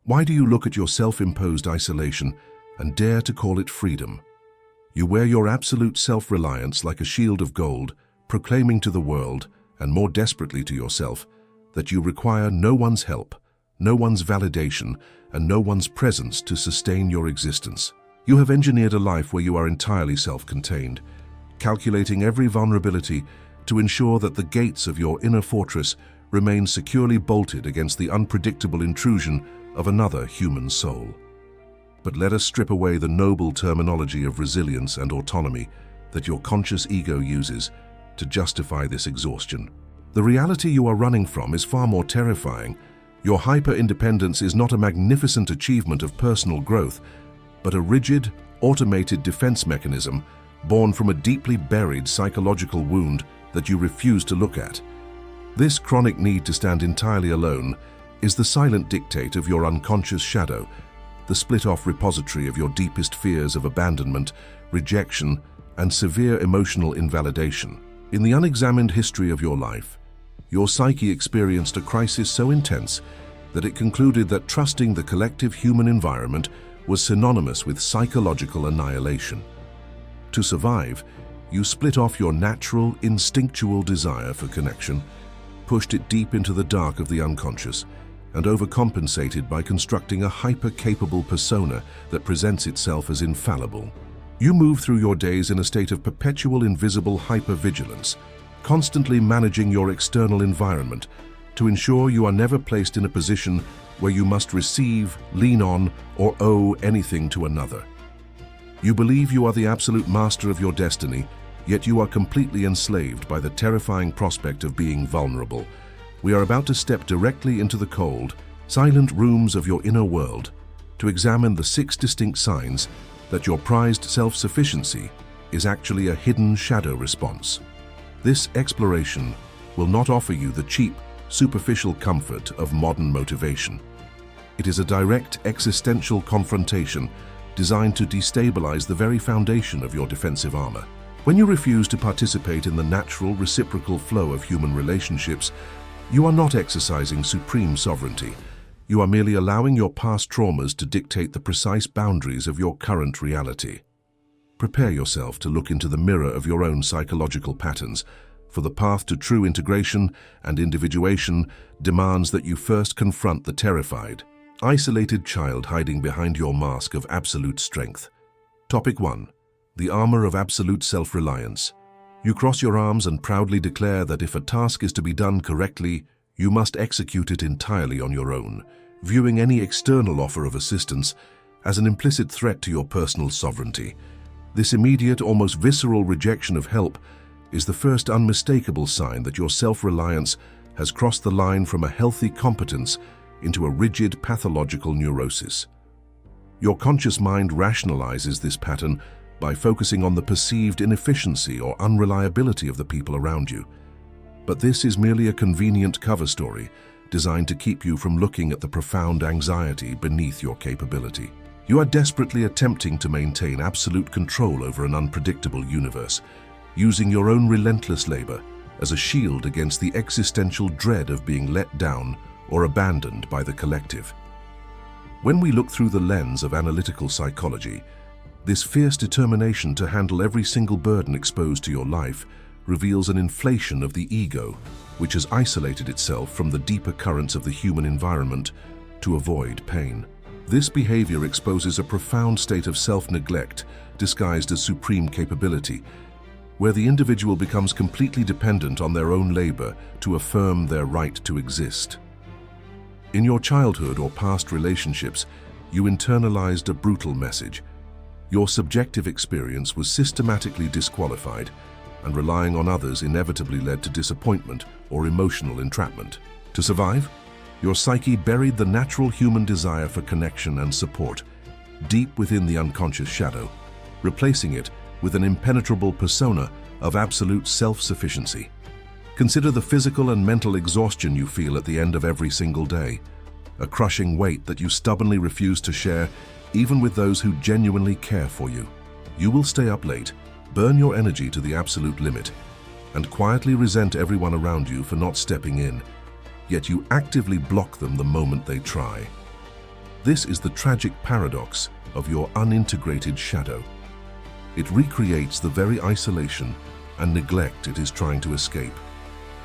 Why do you look at your self-imposed isolation and dare to call it freedom? You wear your absolute self-reliance like a shield of gold, proclaiming to the world, and more desperately to yourself, that you require no one's help, no one's validation, and no one's presence to sustain your existence. You have engineered a life where you are entirely self-contained, calculating every vulnerability to ensure that the gates of your inner fortress remain securely bolted against the unpredictable intrusion of another human soul. But let us strip away the noble terminology of resilience and autonomy that your conscious ego uses to justify this exhaustion. The reality you are running from is far more terrifying. Your hyper-independence is not a magnificent achievement of personal growth, but a rigid, automated defense mechanism born from a deeply buried psychological wound that you refuse to look at. This chronic need to stand entirely alone is the silent dictate of your unconscious shadow, the split-off repository of your deepest fears of abandonment, rejection, and severe emotional invalidation. In the unexamined history of your life, your psyche experienced a crisis so intense that it concluded that trusting the collective human environment was synonymous with psychological annihilation. To survive, you split off your natural, instinctual desire for connection, pushed it deep into the dark of the unconscious, and overcompensated by constructing a hyper-capable persona that presents itself as infallible. You move through your days in a state of perpetual invisible hypervigilance, constantly managing your external environment to ensure you are never placed in a position where you must receive, lean on, or owe anything to another. You believe you are the absolute master of your destiny, yet you are completely enslaved by the terrifying prospect of being vulnerable. We are about to step directly into the cold, silent rooms of your inner world to examine the 6 distinct signs that your prized self-sufficiency is actually a hidden shadow response. This exploration will not offer you the cheap, superficial comfort of modern motivation. It is a direct existential confrontation designed to destabilize the very foundation of your defensive armor. When you refuse to participate in the natural, reciprocal flow of human relationships, you are not exercising supreme sovereignty. You are merely allowing your past traumas to dictate the precise boundaries of your current reality. Prepare yourself to look into the mirror of your own psychological patterns, for the path to true integration and individuation demands that you first confront the terrified, isolated child hiding behind your mask of absolute strength. Topic 1. The armor of absolute self-reliance. You cross your arms and proudly declare that if a task is to be done correctly, you must execute it entirely on your own, viewing any external offer of assistance as an implicit threat to your personal sovereignty. This immediate, almost visceral rejection of help is the first unmistakable sign that your self-reliance has crossed the line from a healthy competence into a rigid, pathological neurosis. Your conscious mind rationalizes this pattern by focusing on the perceived inefficiency or unreliability of the people around you. But this is merely a convenient cover story designed to keep you from looking at the profound anxiety beneath your capability. You are desperately attempting to maintain absolute control over an unpredictable universe, using your own relentless labor as a shield against the existential dread of being let down or abandoned by the collective. When we look through the lens of analytical psychology, this fierce determination to handle every single burden exposed to your life reveals an inflation of the ego, which has isolated itself from the deeper currents of the human environment to avoid pain. This behavior exposes a profound state of self-neglect disguised as supreme capability, where the individual becomes completely dependent on their own labor to affirm their right to exist. In your childhood or past relationships, you internalized a brutal message. Your subjective experience was systematically disqualified, and relying on others inevitably led to disappointment or emotional entrapment. To survive, your psyche buried the natural human desire for connection and support deep within the unconscious shadow, replacing it with an impenetrable persona of absolute self-sufficiency. Consider the physical and mental exhaustion you feel at the end of every single day, a crushing weight that you stubbornly refuse to share even with those who genuinely care for you. You will stay up late, burn your energy to the absolute limit, and quietly resent everyone around you for not stepping in, yet you actively block them the moment they try. This is the tragic paradox of your unintegrated shadow. It recreates the very isolation and neglect it is trying to escape,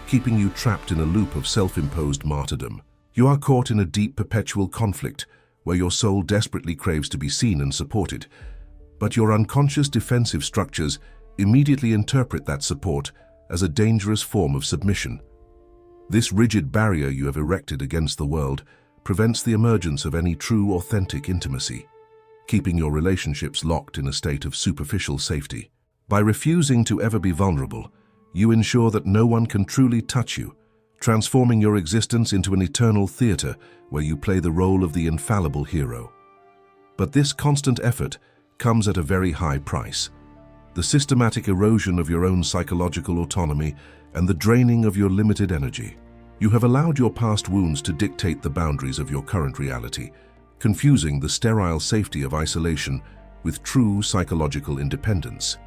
keeping you trapped in a loop of self-imposed martyrdom. You are caught in a deep, perpetual conflict where your soul desperately craves to be seen and supported, but your unconscious defensive structures immediately interpret that support as a dangerous form of submission. This rigid barrier you have erected against the world prevents the emergence of any true, authentic intimacy, keeping your relationships locked in a state of superficial safety. By refusing to ever be vulnerable, you ensure that no one can truly touch you, transforming your existence into an eternal theater where you play the role of the infallible hero. But this constant effort comes at a very high price: the systematic erosion of your own psychological autonomy and the draining of your limited energy. You have allowed your past wounds to dictate the boundaries of your current reality, confusing the sterile safety of isolation with true psychological independence.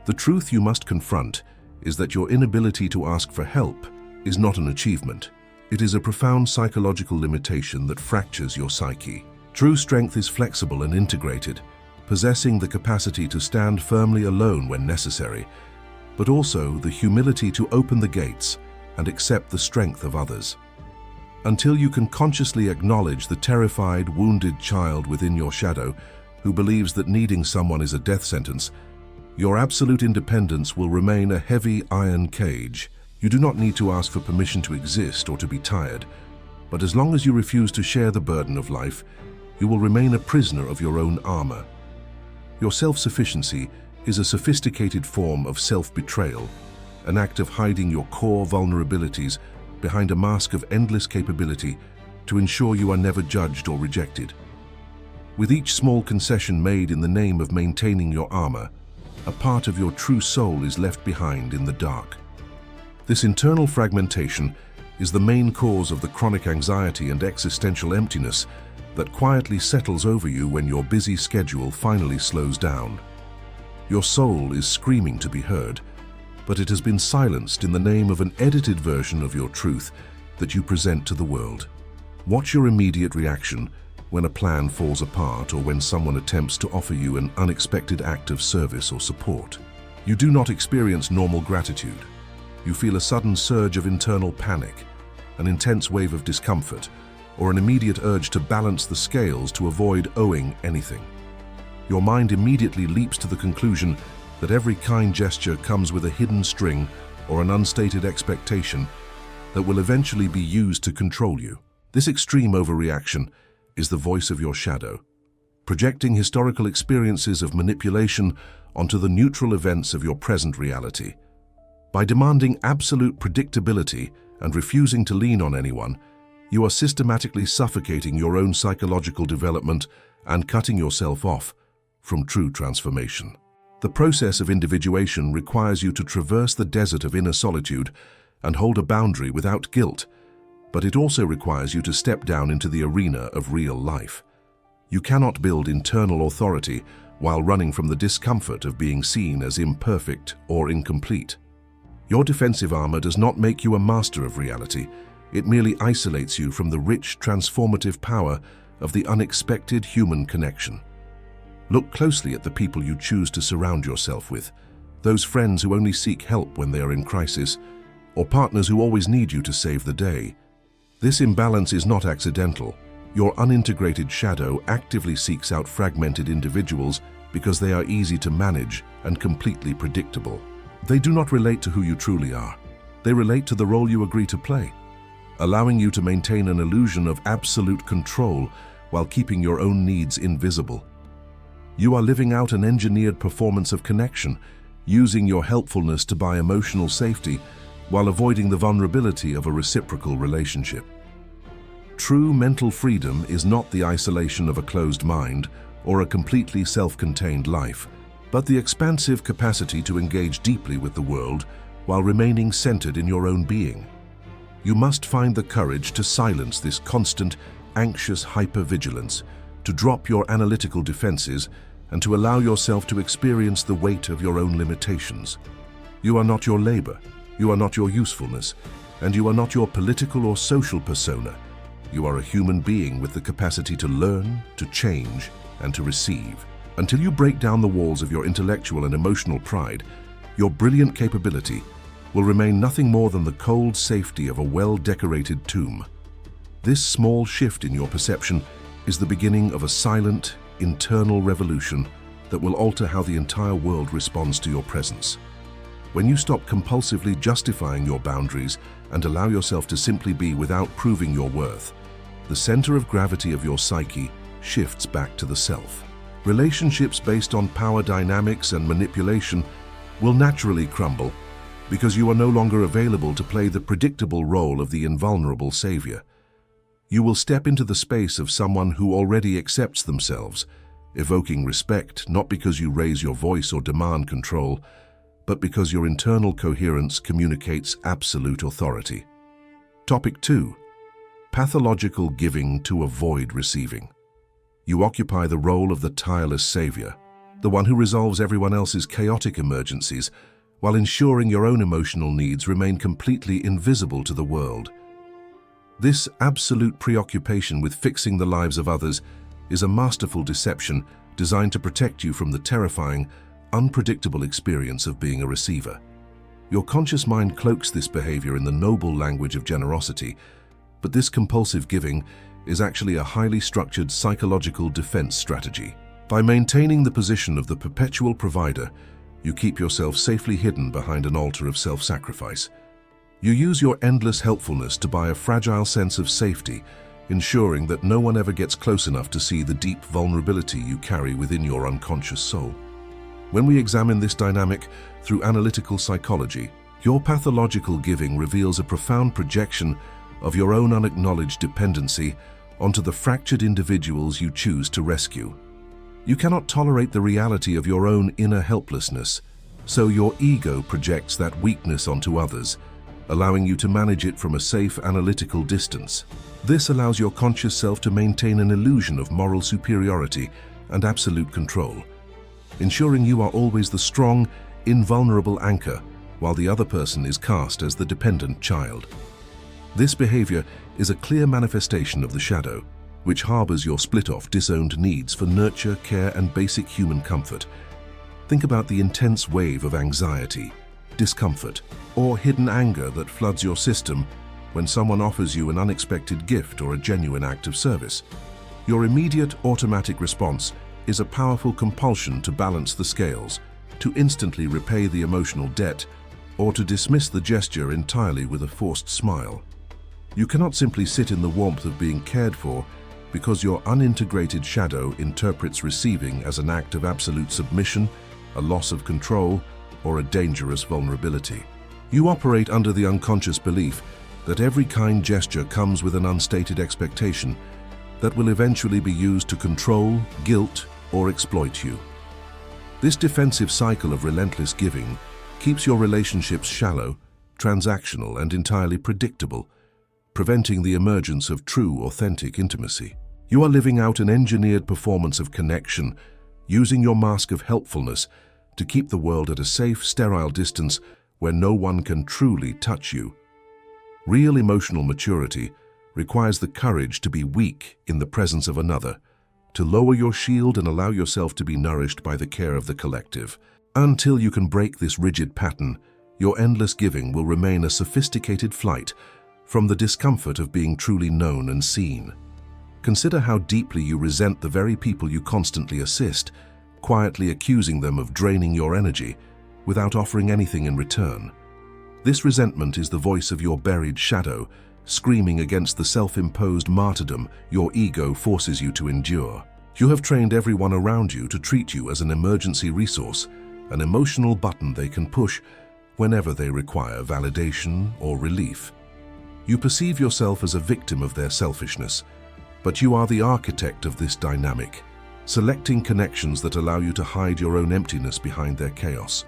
The truth you must confront is that your inability to ask for help is not an achievement. It is a profound psychological limitation that fractures your psyche. True strength is flexible and integrated, possessing the capacity to stand firmly alone when necessary, but also the humility to open the gates and accept the strength of others. Until you can consciously acknowledge the terrified, wounded child within your shadow who believes that needing someone is a death sentence, your absolute independence will remain a heavy iron cage. You do not need to ask for permission to exist or to be tired, but as long as you refuse to share the burden of life, you will remain a prisoner of your own armor. Your self-sufficiency is a sophisticated form of self-betrayal, an act of hiding your core vulnerabilities behind a mask of endless capability to ensure you are never judged or rejected. With each small concession made in the name of maintaining your armor, a part of your true soul is left behind in the dark. This internal fragmentation is the main cause of the chronic anxiety and existential emptiness that quietly settles over you when your busy schedule finally slows down. Your soul is screaming to be heard, but it has been silenced in the name of an edited version of your truth that you present to the world. Watch your immediate reaction when a plan falls apart or when someone attempts to offer you an unexpected act of service or support. You do not experience normal gratitude. You feel a sudden surge of internal panic, an intense wave of discomfort, or an immediate urge to balance the scales to avoid owing anything. Your mind immediately leaps to the conclusion that every kind gesture comes with a hidden string or an unstated expectation that will eventually be used to control you. This extreme overreaction is the voice of your shadow, projecting historical experiences of manipulation onto the neutral events of your present reality. By demanding absolute predictability and refusing to lean on anyone, you are systematically suffocating your own psychological development and cutting yourself off from true transformation. The process of individuation requires you to traverse the desert of inner solitude and hold a boundary without guilt, but it also requires you to step down into the arena of real life. You cannot build internal authority while running from the discomfort of being seen as imperfect or incomplete. Your defensive armor does not make you a master of reality. It merely isolates you from the rich, transformative power of the unexpected human connection. Look closely at the people you choose to surround yourself with, those friends who only seek help when they are in crisis, or partners who always need you to save the day. This imbalance is not accidental. Your unintegrated shadow actively seeks out fragmented individuals because they are easy to manage and completely predictable. They do not relate to who you truly are. They relate to the role you agree to play, allowing you to maintain an illusion of absolute control while keeping your own needs invisible. You are living out an engineered performance of connection, using your helpfulness to buy emotional safety while avoiding the vulnerability of a reciprocal relationship. True mental freedom is not the isolation of a closed mind or a completely self-contained life, but the expansive capacity to engage deeply with the world while remaining centered in your own being. You must find the courage to silence this constant, anxious hypervigilance, to drop your analytical defenses, and to allow yourself to experience the weight of your own limitations. You are not your labor, you are not your usefulness, and you are not your political or social persona. You are a human being with the capacity to learn, to change, and to receive. Until you break down the walls of your intellectual and emotional pride, your brilliant capability will remain nothing more than the cold safety of a well-decorated tomb. This small shift in your perception is the beginning of a silent, internal revolution that will alter how the entire world responds to your presence. When you stop compulsively justifying your boundaries and allow yourself to simply be without proving your worth, the center of gravity of your psyche shifts back to the self. Relationships based on power dynamics and manipulation will naturally crumble because you are no longer available to play the predictable role of the invulnerable savior. You will step into the space of someone who already accepts themselves, evoking respect not because you raise your voice or demand control, but because your internal coherence communicates absolute authority. Topic 2. Pathological giving to avoid receiving. You occupy the role of the tireless savior, the one who resolves everyone else's chaotic emergencies while ensuring your own emotional needs remain completely invisible to the world. This absolute preoccupation with fixing the lives of others is a masterful deception designed to protect you from the terrifying, unpredictable experience of being a receiver. Your conscious mind cloaks this behavior in the noble language of generosity, but this compulsive giving is actually a highly structured psychological defense strategy. By maintaining the position of the perpetual provider, you keep yourself safely hidden behind an altar of self-sacrifice. You use your endless helpfulness to buy a fragile sense of safety, ensuring that no one ever gets close enough to see the deep vulnerability you carry within your unconscious soul. When we examine this dynamic through analytical psychology, your pathological giving reveals a profound projection of your own unacknowledged dependency onto the fractured individuals you choose to rescue. You cannot tolerate the reality of your own inner helplessness, so your ego projects that weakness onto others, allowing you to manage it from a safe analytical distance. This allows your conscious self to maintain an illusion of moral superiority and absolute control, ensuring you are always the strong, invulnerable anchor, while the other person is cast as the dependent child. This behavior is a clear manifestation of the shadow, which harbors your split-off, disowned needs for nurture, care, and basic human comfort. Think about the intense wave of anxiety, discomfort, or hidden anger that floods your system when someone offers you an unexpected gift or a genuine act of service. Your immediate automatic response is a powerful compulsion to balance the scales, to instantly repay the emotional debt, or to dismiss the gesture entirely with a forced smile. You cannot simply sit in the warmth of being cared for because your unintegrated shadow interprets receiving as an act of absolute submission, a loss of control, or a dangerous vulnerability. You operate under the unconscious belief that every kind gesture comes with an unstated expectation that will eventually be used to control, guilt, or exploit you. This defensive cycle of relentless giving keeps your relationships shallow, transactional, and entirely predictable, preventing the emergence of true, authentic intimacy. You are living out an engineered performance of connection, using your mask of helpfulness to keep the world at a safe, sterile distance where no one can truly touch you. Real emotional maturity requires the courage to be weak in the presence of another, to lower your shield and allow yourself to be nourished by the care of the collective. Until you can break this rigid pattern, your endless giving will remain a sophisticated flight from the discomfort of being truly known and seen. Consider how deeply you resent the very people you constantly assist, quietly accusing them of draining your energy without offering anything in return. This resentment is the voice of your buried shadow, screaming against the self-imposed martyrdom your ego forces you to endure. You have trained everyone around you to treat you as an emergency resource, an emotional button they can push whenever they require validation or relief. You perceive yourself as a victim of their selfishness, but you are the architect of this dynamic, selecting connections that allow you to hide your own emptiness behind their chaos.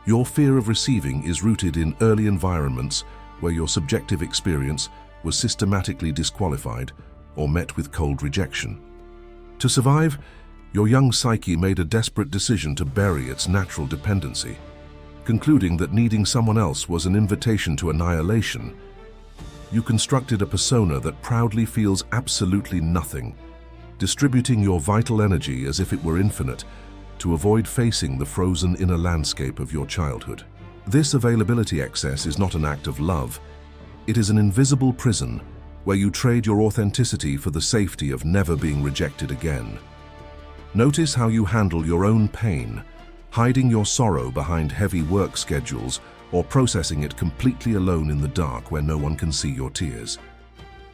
Your fear of receiving is rooted in early environments where your subjective experience was systematically disqualified or met with cold rejection. To survive, your young psyche made a desperate decision to bury its natural dependency, concluding that needing someone else was an invitation to annihilation. You constructed a persona that proudly feels absolutely nothing, distributing your vital energy as if it were infinite to avoid facing the frozen inner landscape of your childhood. This availability excess is not an act of love. It is an invisible prison where you trade your authenticity for the safety of never being rejected again. Notice how you handle your own pain, hiding your sorrow behind heavy work schedules or processing it completely alone in the dark where no one can see your tears.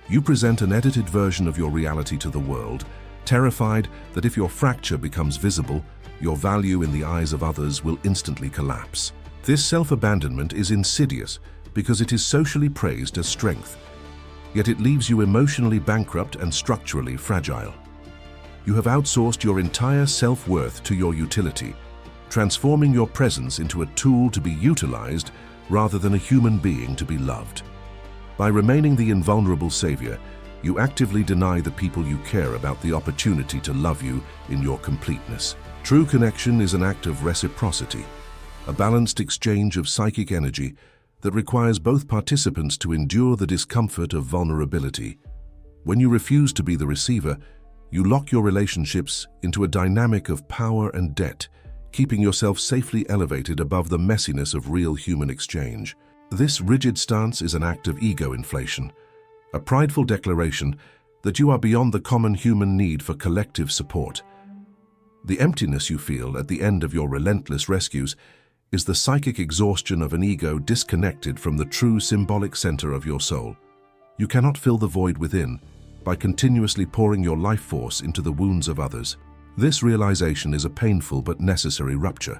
You present an edited version of your reality to the world, terrified that if your fracture becomes visible, your value in the eyes of others will instantly collapse. This self-abandonment is insidious because it is socially praised as strength, yet it leaves you emotionally bankrupt and structurally fragile. You have outsourced your entire self-worth to your utility, transforming your presence into a tool to be utilized rather than a human being to be loved. By remaining the invulnerable savior, you actively deny the people you care about the opportunity to love you in your completeness. True connection is an act of reciprocity, a balanced exchange of psychic energy that requires both participants to endure the discomfort of vulnerability. When you refuse to be the receiver, you lock your relationships into a dynamic of power and debt, keeping yourself safely elevated above the messiness of real human exchange. This rigid stance is an act of ego inflation, a prideful declaration that you are beyond the common human need for collective support. The emptiness you feel at the end of your relentless rescues is the psychic exhaustion of an ego disconnected from the true symbolic center of your soul. You cannot fill the void within by continuously pouring your life force into the wounds of others. This realization is a painful but necessary rupture.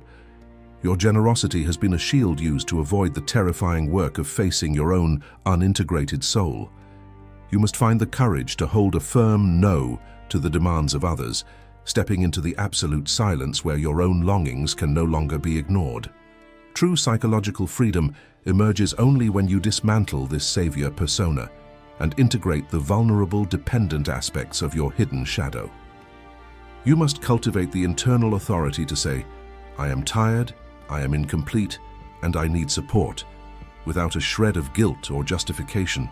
Your generosity has been a shield used to avoid the terrifying work of facing your own unintegrated soul. You must find the courage to hold a firm no to the demands of others, stepping into the absolute silence where your own longings can no longer be ignored. True psychological freedom emerges only when you dismantle this savior persona and integrate the vulnerable, dependent aspects of your hidden shadow. You must cultivate the internal authority to say, "I am tired, I am incomplete, and I need support," without a shred of guilt or justification.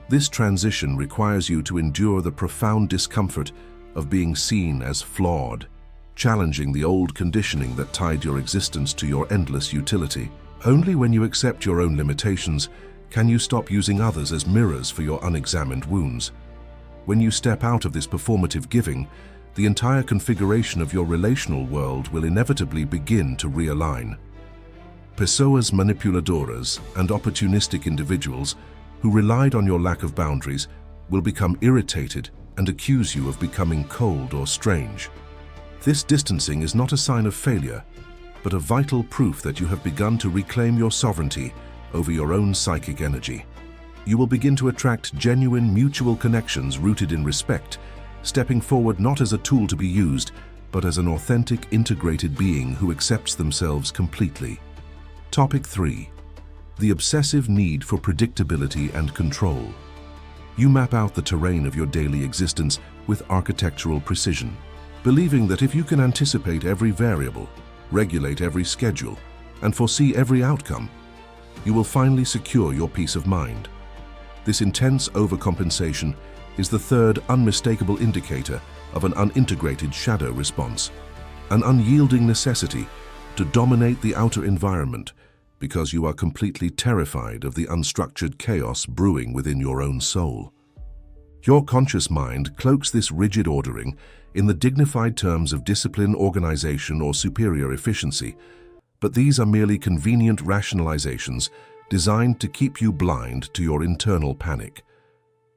This transition requires you to endure the profound discomfort of being seen as flawed, challenging the old conditioning that tied your existence to your endless utility. Only when you accept your own limitations can you stop using others as mirrors for your unexamined wounds. When you step out of this performative giving, the entire configuration of your relational world will inevitably begin to realign. Pessoas manipuladoras and opportunistic individuals who relied on your lack of boundaries will become irritated and accuse you of becoming cold or strange. This distancing is not a sign of failure, but a vital proof that you have begun to reclaim your sovereignty over your own psychic energy. You will begin to attract genuine mutual connections rooted in respect, stepping forward not as a tool to be used, but as an authentic, integrated being who accepts themselves completely. Topic 3. The obsessive need for predictability and control. You map out the terrain of your daily existence with architectural precision, believing that if you can anticipate every variable, regulate every schedule, and foresee every outcome, you will finally secure your peace of mind. This intense overcompensation is the third unmistakable indicator of an unintegrated shadow response, an unyielding necessity to dominate the outer environment because you are completely terrified of the unstructured chaos brewing within your own soul. Your conscious mind cloaks this rigid ordering in the dignified terms of discipline, organization, or superior efficiency, but these are merely convenient rationalizations designed to keep you blind to your internal panic.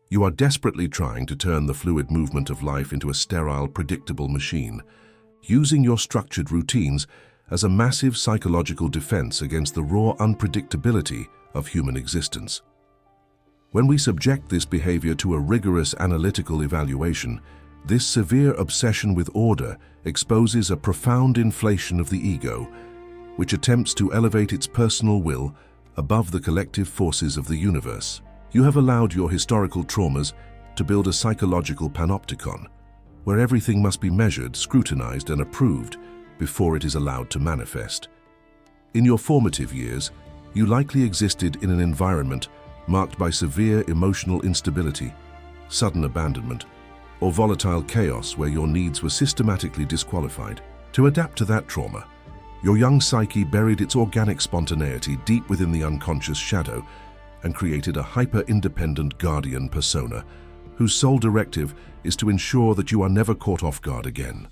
You are desperately trying to turn the fluid movement of life into a sterile, predictable machine, using your structured routines as a massive psychological defense against the raw unpredictability of human existence. When we subject this behavior to a rigorous analytical evaluation, this severe obsession with order exposes a profound inflation of the ego, which attempts to elevate its personal will above the collective forces of the universe. You have allowed your historical traumas to build a psychological panopticon, where everything must be measured, scrutinized, and approved before it is allowed to manifest. In your formative years, you likely existed in an environment marked by severe emotional instability, sudden abandonment, or volatile chaos where your needs were systematically disqualified. To adapt to that trauma, your young psyche buried its organic spontaneity deep within the unconscious shadow and created a hyper-independent guardian persona whose sole directive is to ensure that you are never caught off guard again.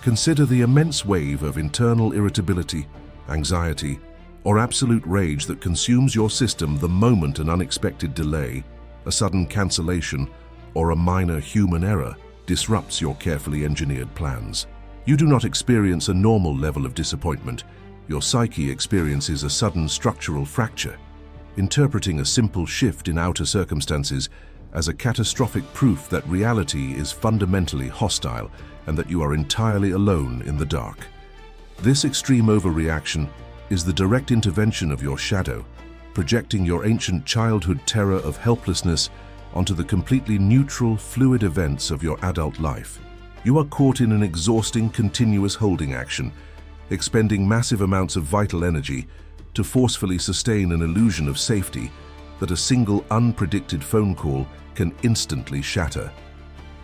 Consider the immense wave of internal irritability, anxiety, or absolute rage that consumes your system the moment an unexpected delay, a sudden cancellation, or a minor human error disrupts your carefully engineered plans. You do not experience a normal level of disappointment. Your psyche experiences a sudden structural fracture, interpreting a simple shift in outer circumstances as a catastrophic proof that reality is fundamentally hostile and that you are entirely alone in the dark. This extreme overreaction is the direct intervention of your shadow, projecting your ancient childhood terror of helplessness onto the completely neutral, fluid events of your adult life. You are caught in an exhausting, continuous holding action, expending massive amounts of vital energy to forcefully sustain an illusion of safety that a single unpredicted phone call can instantly shatter.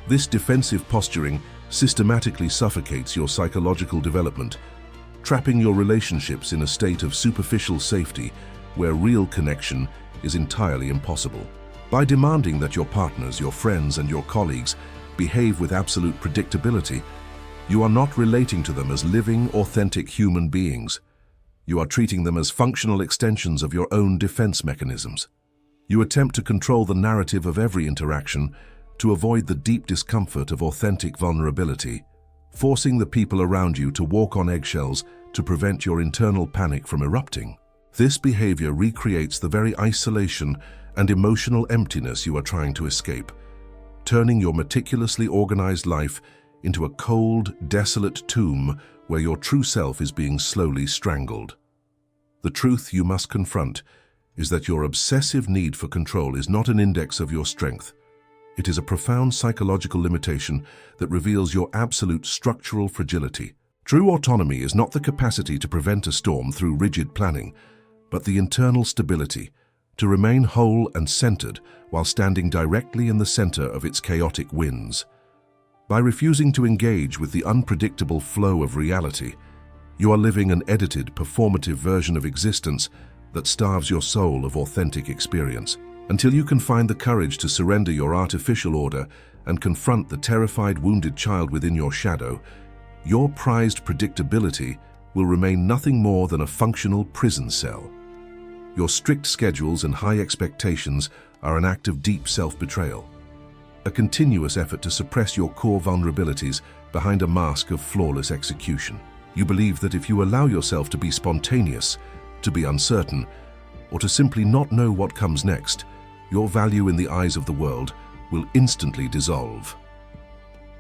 This defensive posturing systematically suffocates your psychological development, trapping your relationships in a state of superficial safety where real connection is entirely impossible. By demanding that your partners, your friends, and your colleagues behave with absolute predictability, you are not relating to them as living, authentic human beings. You are treating them as functional extensions of your own defense mechanisms. You attempt to control the narrative of every interaction to avoid the deep discomfort of authentic vulnerability, forcing the people around you to walk on eggshells to prevent your internal panic from erupting. This behavior recreates the very isolation and emotional emptiness you are trying to escape, turning your meticulously organized life into a cold, desolate tomb where your true self is being slowly strangled. The truth you must confront is that your obsessive need for control is not an index of your strength. It is a profound psychological limitation that reveals your absolute structural fragility. True autonomy is not the capacity to prevent a storm through rigid planning, but the internal stability to remain whole and centered while standing directly in the center of its chaotic winds. By refusing to engage with the unpredictable flow of reality, you are living an edited, performative version of existence that starves your soul of authentic experience. Until you can find the courage to surrender your artificial order and confront the terrified, wounded child within your shadow, your prized predictability will remain nothing more than a functional prison cell. Your strict schedules and high expectations are an act of deep self-betrayal, a continuous effort to suppress your core vulnerabilities behind a mask of flawless execution. You believe that if you allow yourself to be spontaneous, to be uncertain, or to simply not know what comes next, your value in the eyes of the world will instantly dissolve.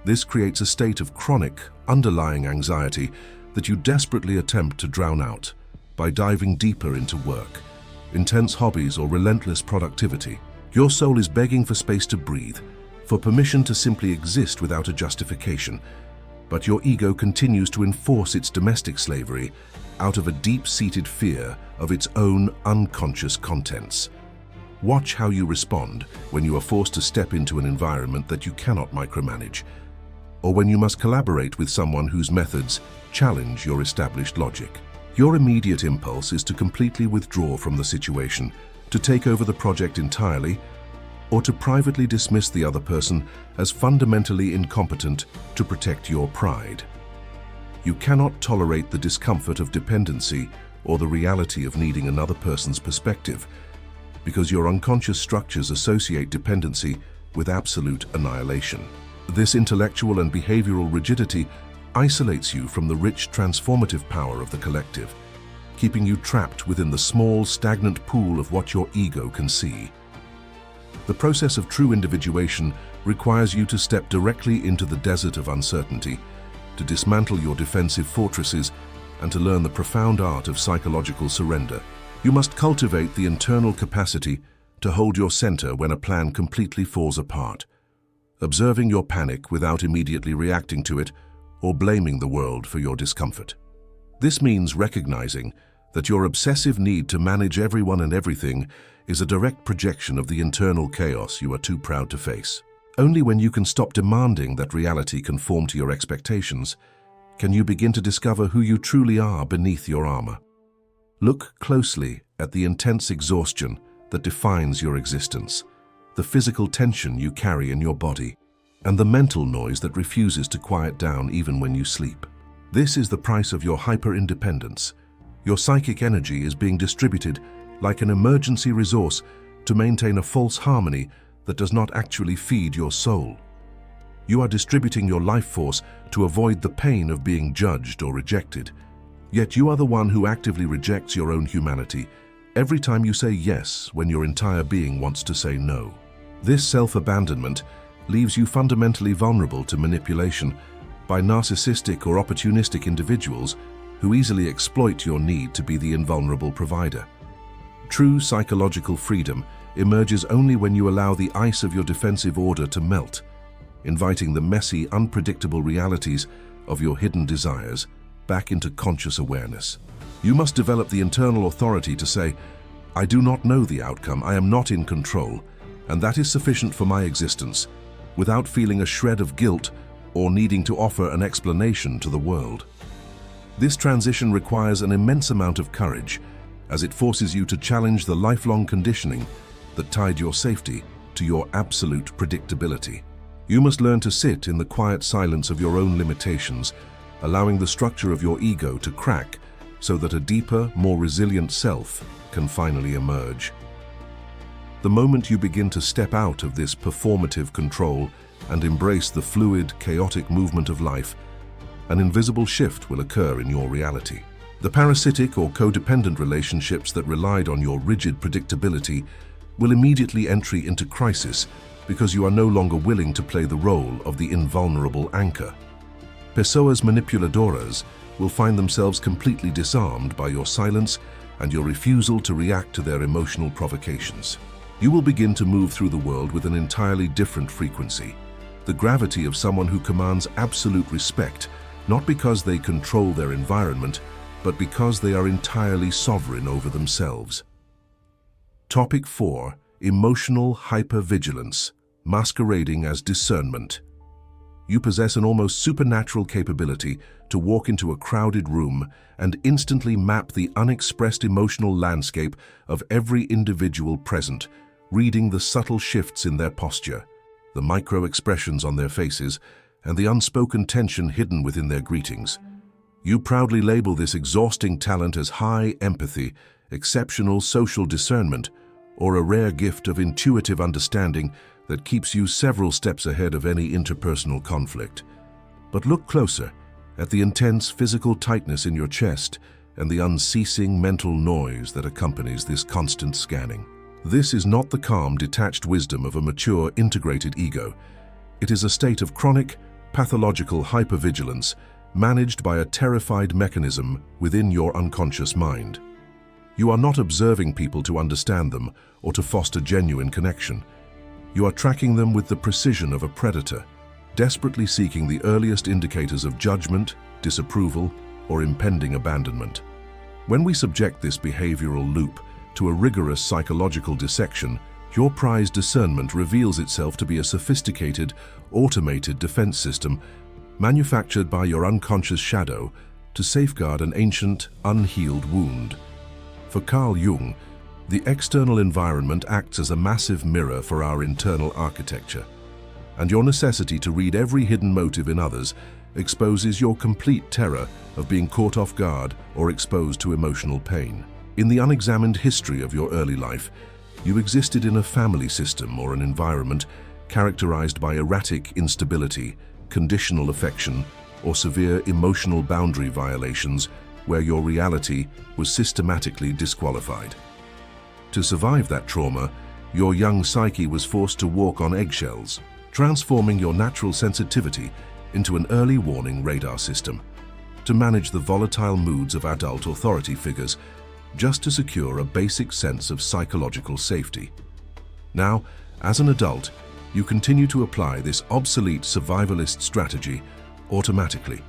This creates a state of chronic, underlying anxiety that you desperately attempt to drown out by diving deeper into work, intense hobbies, or relentless productivity. Your soul is begging for space to breathe, for permission to simply exist without a justification, but your ego continues to enforce its domestic slavery out of a deep-seated fear of its own unconscious contents. Watch how you respond when you are forced to step into an environment that you cannot micromanage, or when you must collaborate with someone whose methods challenge your established logic. Your immediate impulse is to completely withdraw from the situation, to take over the project entirely, or to privately dismiss the other person as fundamentally incompetent to protect your pride. You cannot tolerate the discomfort of dependency or the reality of needing another person's perspective, because your unconscious structures associate dependency with absolute annihilation. This intellectual and behavioral rigidity isolates you from the rich, transformative power of the collective, keeping you trapped within the small, stagnant pool of what your ego can see. The process of true individuation requires you to step directly into the desert of uncertainty, to dismantle your defensive fortresses, and to learn the profound art of psychological surrender. You must cultivate the internal capacity to hold your center when a plan completely falls apart, observing your panic without immediately reacting to it or blaming the world for your discomfort. This means recognizing that your obsessive need to manage everyone and everything is a direct projection of the internal chaos you are too proud to face. Only when you can stop demanding that reality conform to your expectations can you begin to discover who you truly are beneath your armor. Look closely at the intense exhaustion that defines your existence, the physical tension you carry in your body, and the mental noise that refuses to quiet down even when you sleep. This is the price of your hyper-independence. Your psychic energy is being distributed like an emergency resource to maintain a false harmony that does not actually feed your soul. You are distributing your life force to avoid the pain of being judged or rejected. Yet you are the one who actively rejects your own humanity every time you say yes when your entire being wants to say no. This self-abandonment leaves you fundamentally vulnerable to manipulation by narcissistic or opportunistic individuals who easily exploit your need to be the invulnerable provider. True psychological freedom emerges only when you allow the ice of your defensive order to melt, inviting the messy, unpredictable realities of your hidden desires back into conscious awareness. You must develop the internal authority to say, "I do not know the outcome, I am not in control, and that is sufficient for my existence," without feeling a shred of guilt or needing to offer an explanation to the world. This transition requires an immense amount of courage, as it forces you to challenge the lifelong conditioning that tied your safety to your absolute predictability. You must learn to sit in the quiet silence of your own limitations, allowing the structure of your ego to crack so that a deeper, more resilient self can finally emerge. The moment you begin to step out of this performative control and embrace the fluid, chaotic movement of life, an invisible shift will occur in your reality. The parasitic or codependent relationships that relied on your rigid predictability will immediately enter into crisis because you are no longer willing to play the role of the invulnerable anchor. Pessoas manipuladoras will find themselves completely disarmed by your silence and your refusal to react to their emotional provocations. You will begin to move through the world with an entirely different frequency, the gravity of someone who commands absolute respect, not because they control their environment, but because they are entirely sovereign over themselves. Topic 4. Emotional hypervigilance, masquerading as discernment. You possess an almost supernatural capability to walk into a crowded room and instantly map the unexpressed emotional landscape of every individual present, reading the subtle shifts in their posture, the micro-expressions on their faces, and the unspoken tension hidden within their greetings. You proudly label this exhausting talent as high empathy, exceptional social discernment, or a rare gift of intuitive understanding that keeps you several steps ahead of any interpersonal conflict. But look closer at the intense physical tightness in your chest and the unceasing mental noise that accompanies this constant scanning. This is not the calm, detached wisdom of a mature, integrated ego. It is a state of chronic, pathological hypervigilance managed by a terrified mechanism within your unconscious mind. You are not observing people to understand them or to foster genuine connection. You are tracking them with the precision of a predator, desperately seeking the earliest indicators of judgment, disapproval, or impending abandonment. When we subject this behavioral loop to a rigorous psychological dissection, your prized discernment reveals itself to be a sophisticated, automated defense system manufactured by your unconscious shadow to safeguard an ancient, unhealed wound. For Carl Jung, the external environment acts as a massive mirror for our internal architecture, and your necessity to read every hidden motive in others exposes your complete terror of being caught off guard or exposed to emotional pain. In the unexamined history of your early life, you existed in a family system or an environment characterized by erratic instability, conditional affection, or severe emotional boundary violations where your reality was systematically disqualified. To survive that trauma, your young psyche was forced to walk on eggshells, transforming your natural sensitivity into an early warning radar system to manage the volatile moods of adult authority figures, just to secure a basic sense of psychological safety. Now, as an adult, you continue to apply this obsolete survivalist strategy automatically,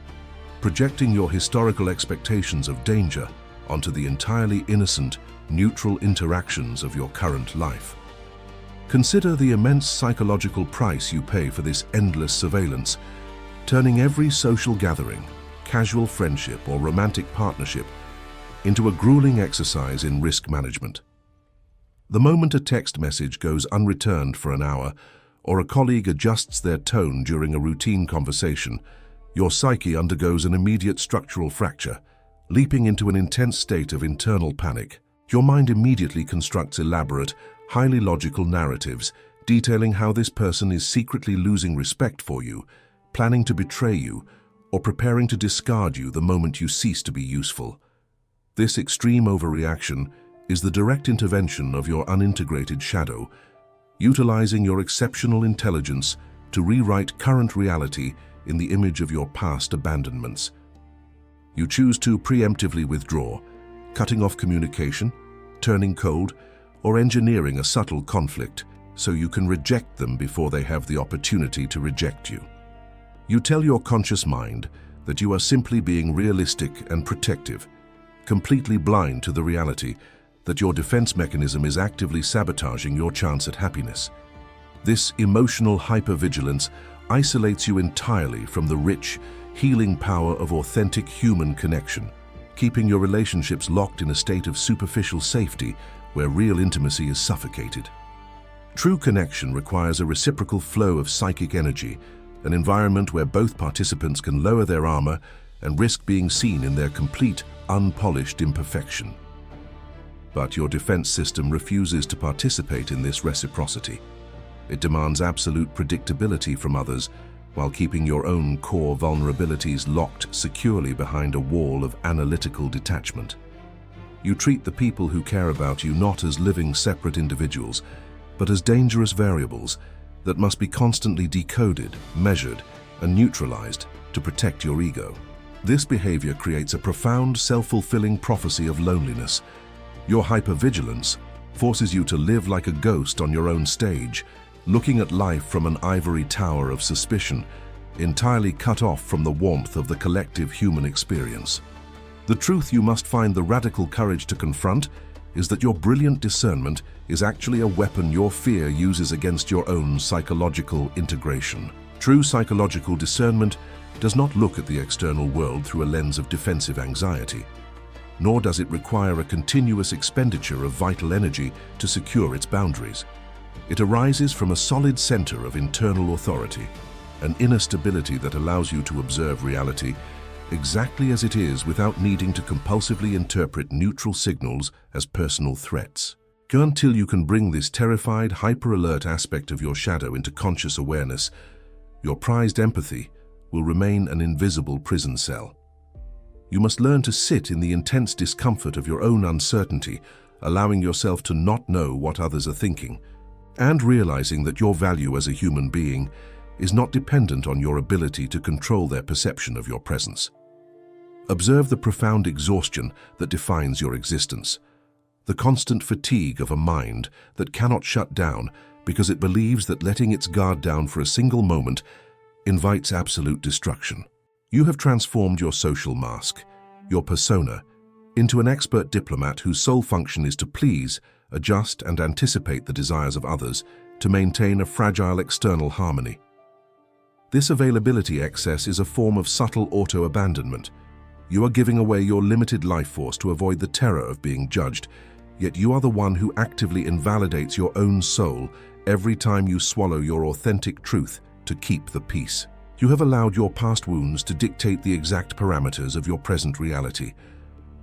projecting your historical expectations of danger onto the entirely innocent, neutral interactions of your current life. Consider the immense psychological price you pay for this endless surveillance, turning every social gathering, casual friendship, or romantic partnership into a grueling exercise in risk management. The moment a text message goes unreturned for an hour, or a colleague adjusts their tone during a routine conversation, your psyche undergoes an immediate structural fracture, leaping into an intense state of internal panic. Your mind immediately constructs elaborate, highly logical narratives detailing how this person is secretly losing respect for you, planning to betray you, or preparing to discard you the moment you cease to be useful. This extreme overreaction is the direct intervention of your unintegrated shadow, utilizing your exceptional intelligence to rewrite current reality in the image of your past abandonments. You choose to preemptively withdraw, cutting off communication, turning cold, or engineering a subtle conflict so you can reject them before they have the opportunity to reject you. You tell your conscious mind that you are simply being realistic and protective, completely blind to the reality that your defense mechanism is actively sabotaging your chance at happiness. This emotional hypervigilance isolates you entirely from the rich, healing power of authentic human connection, keeping your relationships locked in a state of superficial safety where real intimacy is suffocated. True connection requires a reciprocal flow of psychic energy, an environment where both participants can lower their armor and risk being seen in their complete, unpolished imperfection. But your defense system refuses to participate in this reciprocity. It demands absolute predictability from others while keeping your own core vulnerabilities locked securely behind a wall of analytical detachment. You treat the people who care about you not as living separate individuals, but as dangerous variables that must be constantly decoded, measured, and neutralized to protect your ego. This behavior creates a profound, self-fulfilling prophecy of loneliness. Your hypervigilance forces you to live like a ghost on your own stage, looking at life from an ivory tower of suspicion, entirely cut off from the warmth of the collective human experience. The truth you must find the radical courage to confront is that your brilliant discernment is actually a weapon your fear uses against your own psychological integration. True psychological discernment does not look at the external world through a lens of defensive anxiety, nor does it require a continuous expenditure of vital energy to secure its boundaries. It arises from a solid center of internal authority, an inner stability that allows you to observe reality exactly as it is without needing to compulsively interpret neutral signals as personal threats. Until you can bring this terrified, hyper-alert aspect of your shadow into conscious awareness, your prized empathy will remain an invisible prison cell. You must learn to sit in the intense discomfort of your own uncertainty, allowing yourself to not know what others are thinking, and realizing that your value as a human being is not dependent on your ability to control their perception of your presence. Observe the profound exhaustion that defines your existence, the constant fatigue of a mind that cannot shut down because it believes that letting its guard down for a single moment invites absolute destruction. You have transformed your social mask, your persona, into an expert diplomat whose sole function is to please, adjust, and anticipate the desires of others to maintain a fragile external harmony. This availability excess is a form of subtle auto-abandonment. You are giving away your limited life force to avoid the terror of being judged, yet you are the one who actively invalidates your own soul every time you swallow your authentic truth to keep the peace. You have allowed your past wounds to dictate the exact parameters of your present reality,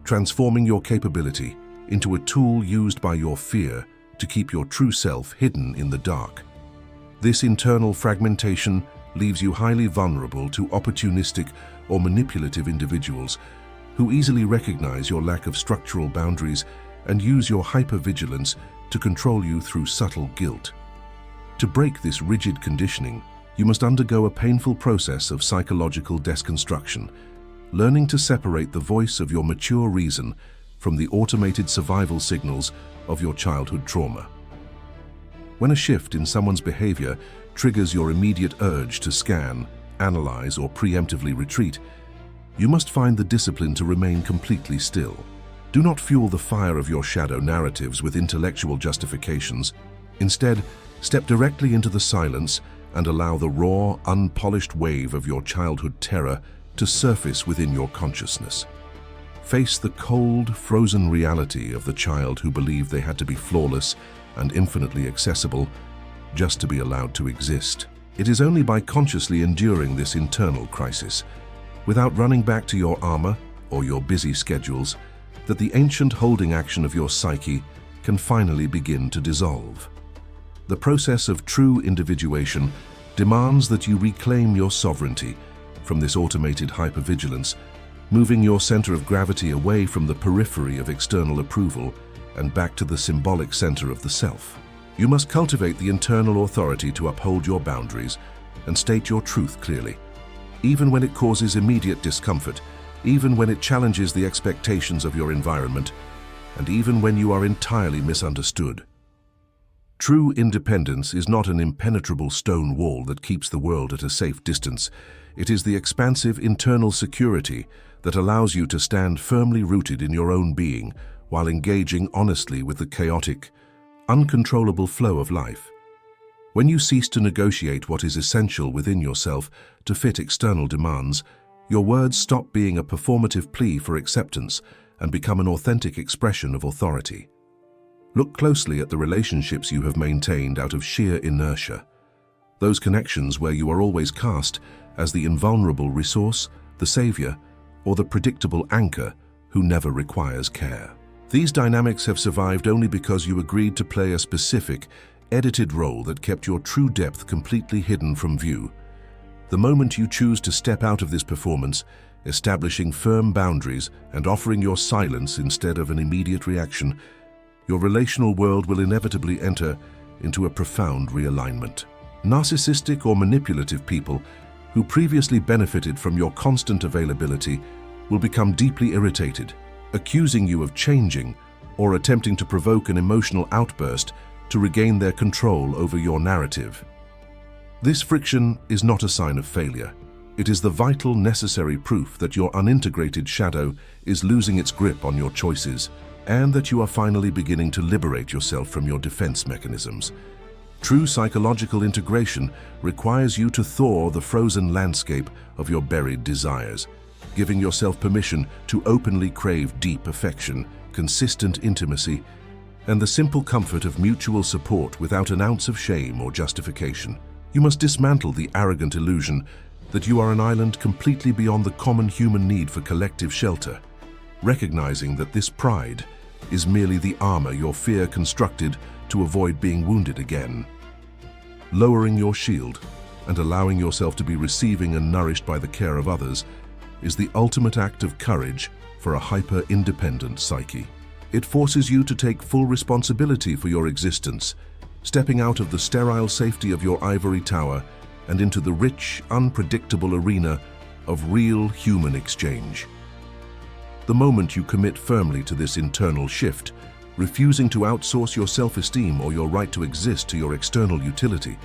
transforming your capability into a tool used by your fear to keep your true self hidden in the dark. This internal fragmentation leaves you highly vulnerable to opportunistic or manipulative individuals who easily recognize your lack of structural boundaries and use your hypervigilance to control you through subtle guilt. To break this rigid conditioning, you must undergo a painful process of psychological deconstruction, learning to separate the voice of your mature reason from the automated survival signals of your childhood trauma. When a shift in someone's behavior triggers your immediate urge to scan, analyze, or preemptively retreat, you must find the discipline to remain completely still. Do not fuel the fire of your shadow narratives with intellectual justifications. Instead, step directly into the silence and allow the raw, unpolished wave of your childhood terror to surface within your consciousness. Face the cold, frozen reality of the child who believed they had to be flawless and infinitely accessible just to be allowed to exist. It is only by consciously enduring this internal crisis, without running back to your armor or your busy schedules, that the ancient holding action of your psyche can finally begin to dissolve. The process of true individuation demands that you reclaim your sovereignty from this automated hypervigilance, moving your center of gravity away from the periphery of external approval and back to the symbolic center of the self. You must cultivate the internal authority to uphold your boundaries and state your truth clearly, even when it causes immediate discomfort, even when it challenges the expectations of your environment, and even when you are entirely misunderstood. True independence is not an impenetrable stone wall that keeps the world at a safe distance. It is the expansive internal security that allows you to stand firmly rooted in your own being while engaging honestly with the chaotic, uncontrollable flow of life. When you cease to negotiate what is essential within yourself to fit external demands, your words stop being a performative plea for acceptance and become an authentic expression of authority. Look closely at the relationships you have maintained out of sheer inertia. Those connections where you are always cast as the invulnerable resource, the savior, or the predictable anchor who never requires care. These dynamics have survived only because you agreed to play a specific, edited role that kept your true depth completely hidden from view. The moment you choose to step out of this performance, establishing firm boundaries and offering your silence instead of an immediate reaction, your relational world will inevitably enter into a profound realignment. Narcissistic or manipulative people who previously benefited from your constant availability will become deeply irritated, accusing you of changing or attempting to provoke an emotional outburst to regain their control over your narrative. This friction is not a sign of failure. It is the vital, necessary proof that your unintegrated shadow is losing its grip on your choices and that you are finally beginning to liberate yourself from your defense mechanisms. True psychological integration requires you to thaw the frozen landscape of your buried desires, giving yourself permission to openly crave deep affection, consistent intimacy, and the simple comfort of mutual support without an ounce of shame or justification. You must dismantle the arrogant illusion that you are an island completely beyond the common human need for collective shelter, recognizing that this pride is merely the armor your fear constructed to avoid being wounded again. Lowering your shield and allowing yourself to be receiving and nourished by the care of others is the ultimate act of courage for a hyper-independent psyche. It forces you to take full responsibility for your existence, stepping out of the sterile safety of your ivory tower and into the rich, unpredictable arena of real human exchange. The moment you commit firmly to this internal shift, refusing to outsource your self-esteem or your right to exist to your external utility,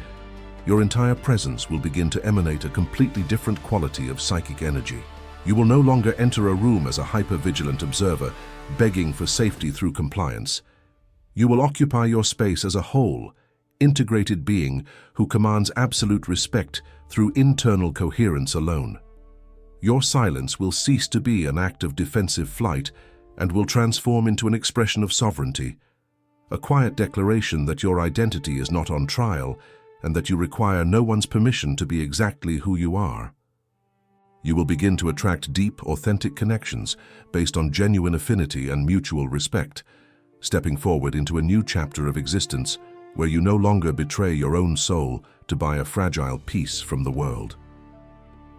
your entire presence will begin to emanate a completely different quality of psychic energy. You will no longer enter a room as a hyper-vigilant observer, begging for safety through compliance. You will occupy your space as a whole, integrated being who commands absolute respect through internal coherence alone. Your silence will cease to be an act of defensive flight and will transform into an expression of sovereignty, a quiet declaration that your identity is not on trial and that you require no one's permission to be exactly who you are. You will begin to attract deep, authentic connections based on genuine affinity and mutual respect, stepping forward into a new chapter of existence where you no longer betray your own soul to buy a fragile piece from the world.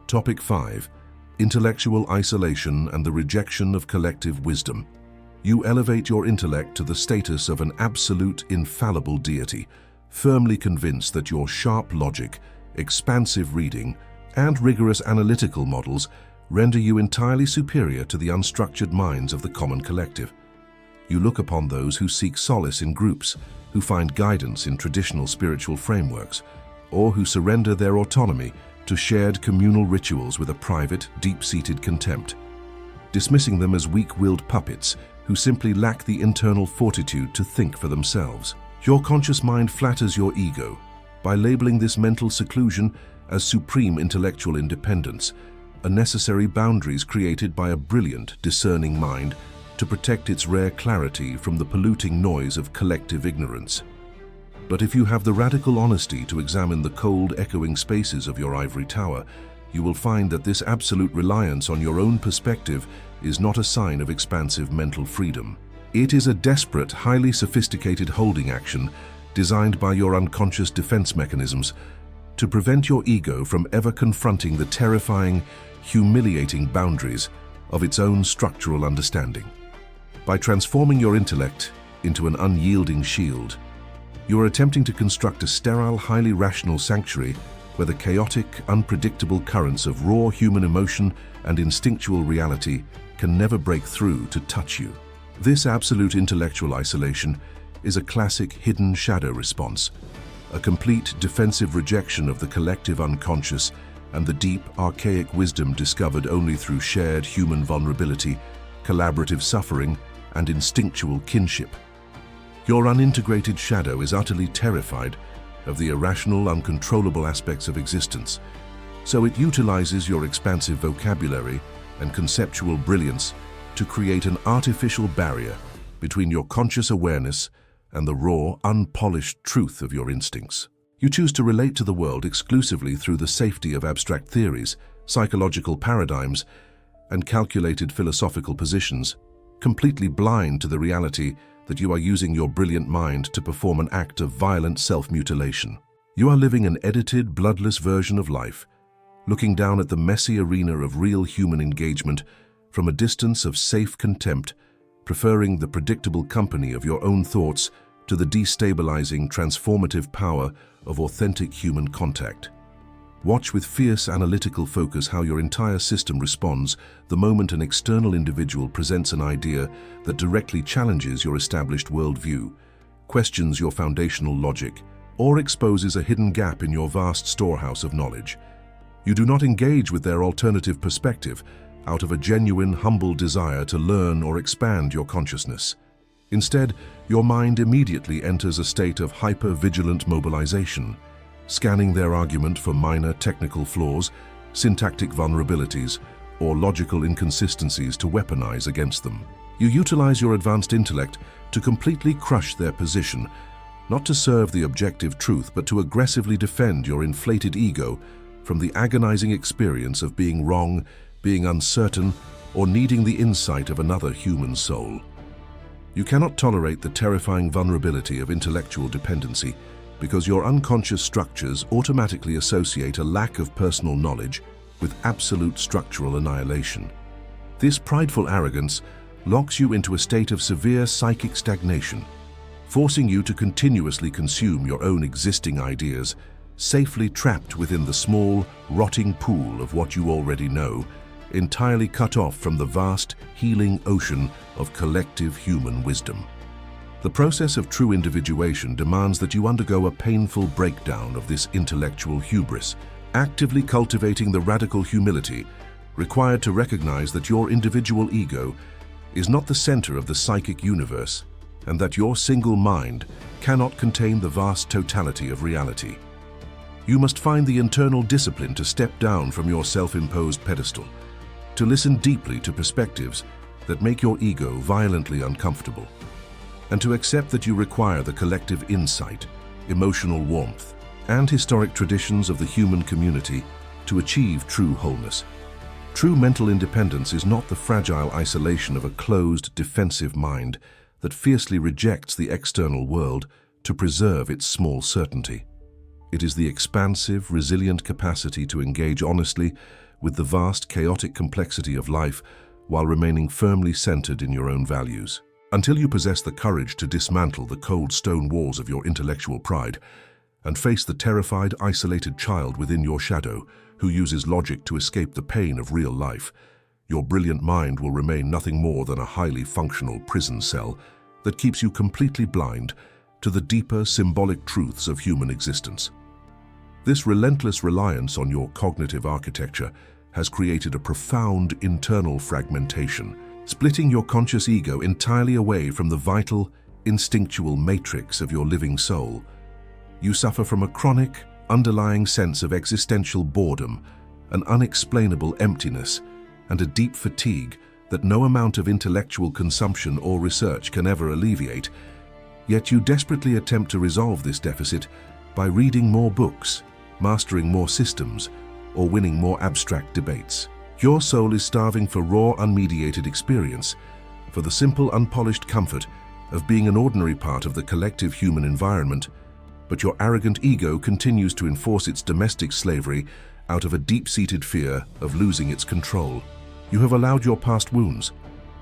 Topic 5. Intellectual isolation and the rejection of collective wisdom. You elevate your intellect to the status of an absolute, infallible deity, firmly convinced that your sharp logic, expansive reading, and rigorous analytical models render you entirely superior to the unstructured minds of the common collective. You look upon those who seek solace in groups, who find guidance in traditional spiritual frameworks, or who surrender their autonomy to shared communal rituals with a private, deep-seated contempt, dismissing them as weak-willed puppets who simply lack the internal fortitude to think for themselves. Your conscious mind flatters your ego by labeling this mental seclusion as supreme intellectual independence, a necessary boundaries created by a brilliant, discerning mind to protect its rare clarity from the polluting noise of collective ignorance. But if you have the radical honesty to examine the cold, echoing spaces of your ivory tower, you will find that this absolute reliance on your own perspective is not a sign of expansive mental freedom. It is a desperate, highly sophisticated holding action designed by your unconscious defense mechanisms to prevent your ego from ever confronting the terrifying, humiliating boundaries of its own structural understanding. By transforming your intellect into an unyielding shield, you are attempting to construct a sterile, highly rational sanctuary where the chaotic, unpredictable currents of raw human emotion and instinctual reality can never break through to touch you. This absolute intellectual isolation is a classic hidden shadow response, a complete defensive rejection of the collective unconscious and the deep, archaic wisdom discovered only through shared human vulnerability, collaborative suffering, and instinctual kinship. Your unintegrated shadow is utterly terrified of the irrational, uncontrollable aspects of existence, so it utilizes your expansive vocabulary and conceptual brilliance to create an artificial barrier between your conscious awareness and the raw, unpolished truth of your instincts. You choose to relate to the world exclusively through the safety of abstract theories, psychological paradigms, and calculated philosophical positions, completely blind to the reality that you are using your brilliant mind to perform an act of violent self-mutilation. You are living an edited, bloodless version of life, looking down at the messy arena of real human engagement from a distance of safe contempt, preferring the predictable company of your own thoughts to the destabilizing, transformative power of authentic human contact. Watch with fierce analytical focus how your entire system responds the moment an external individual presents an idea that directly challenges your established worldview, questions your foundational logic, or exposes a hidden gap in your vast storehouse of knowledge. You do not engage with their alternative perspective out of a genuine, humble desire to learn or expand your consciousness. Instead, your mind immediately enters a state of hyper-vigilant mobilization, scanning their argument for minor technical flaws, syntactic vulnerabilities, or logical inconsistencies to weaponize against them. You utilize your advanced intellect to completely crush their position, not to serve the objective truth, but to aggressively defend your inflated ego from the agonizing experience of being wrong, being uncertain, or needing the insight of another human soul. You cannot tolerate the terrifying vulnerability of intellectual dependency because your unconscious structures automatically associate a lack of personal knowledge with absolute structural annihilation. This prideful arrogance locks you into a state of severe psychic stagnation, forcing you to continuously consume your own existing ideas, safely trapped within the small, rotting pool of what you already know, entirely cut off from the vast, healing ocean of collective human wisdom. The process of true individuation demands that you undergo a painful breakdown of this intellectual hubris, actively cultivating the radical humility required to recognize that your individual ego is not the center of the psychic universe and that your single mind cannot contain the vast totality of reality. You must find the internal discipline to step down from your self-imposed pedestal, to listen deeply to perspectives that make your ego violently uncomfortable, and to accept that you require the collective insight, emotional warmth, and historic traditions of the human community to achieve true wholeness. True mental independence is not the fragile isolation of a closed, defensive mind that fiercely rejects the external world to preserve its small certainty. It is the expansive, resilient capacity to engage honestly with the vast, chaotic complexity of life while remaining firmly centered in your own values. Until you possess the courage to dismantle the cold stone walls of your intellectual pride and face the terrified, isolated child within your shadow who uses logic to escape the pain of real life, your brilliant mind will remain nothing more than a highly functional prison cell that keeps you completely blind to the deeper symbolic truths of human existence. This relentless reliance on your cognitive architecture has created a profound internal fragmentation, splitting your conscious ego entirely away from the vital, instinctual matrix of your living soul. You suffer from a chronic, underlying sense of existential boredom, an unexplainable emptiness, and a deep fatigue that no amount of intellectual consumption or research can ever alleviate. Yet you desperately attempt to resolve this deficit by reading more books, mastering more systems, or winning more abstract debates. Your soul is starving for raw, unmediated experience, for the simple, unpolished comfort of being an ordinary part of the collective human environment, but your arrogant ego continues to enforce its domestic slavery out of a deep-seated fear of losing its control. You have allowed your past wounds,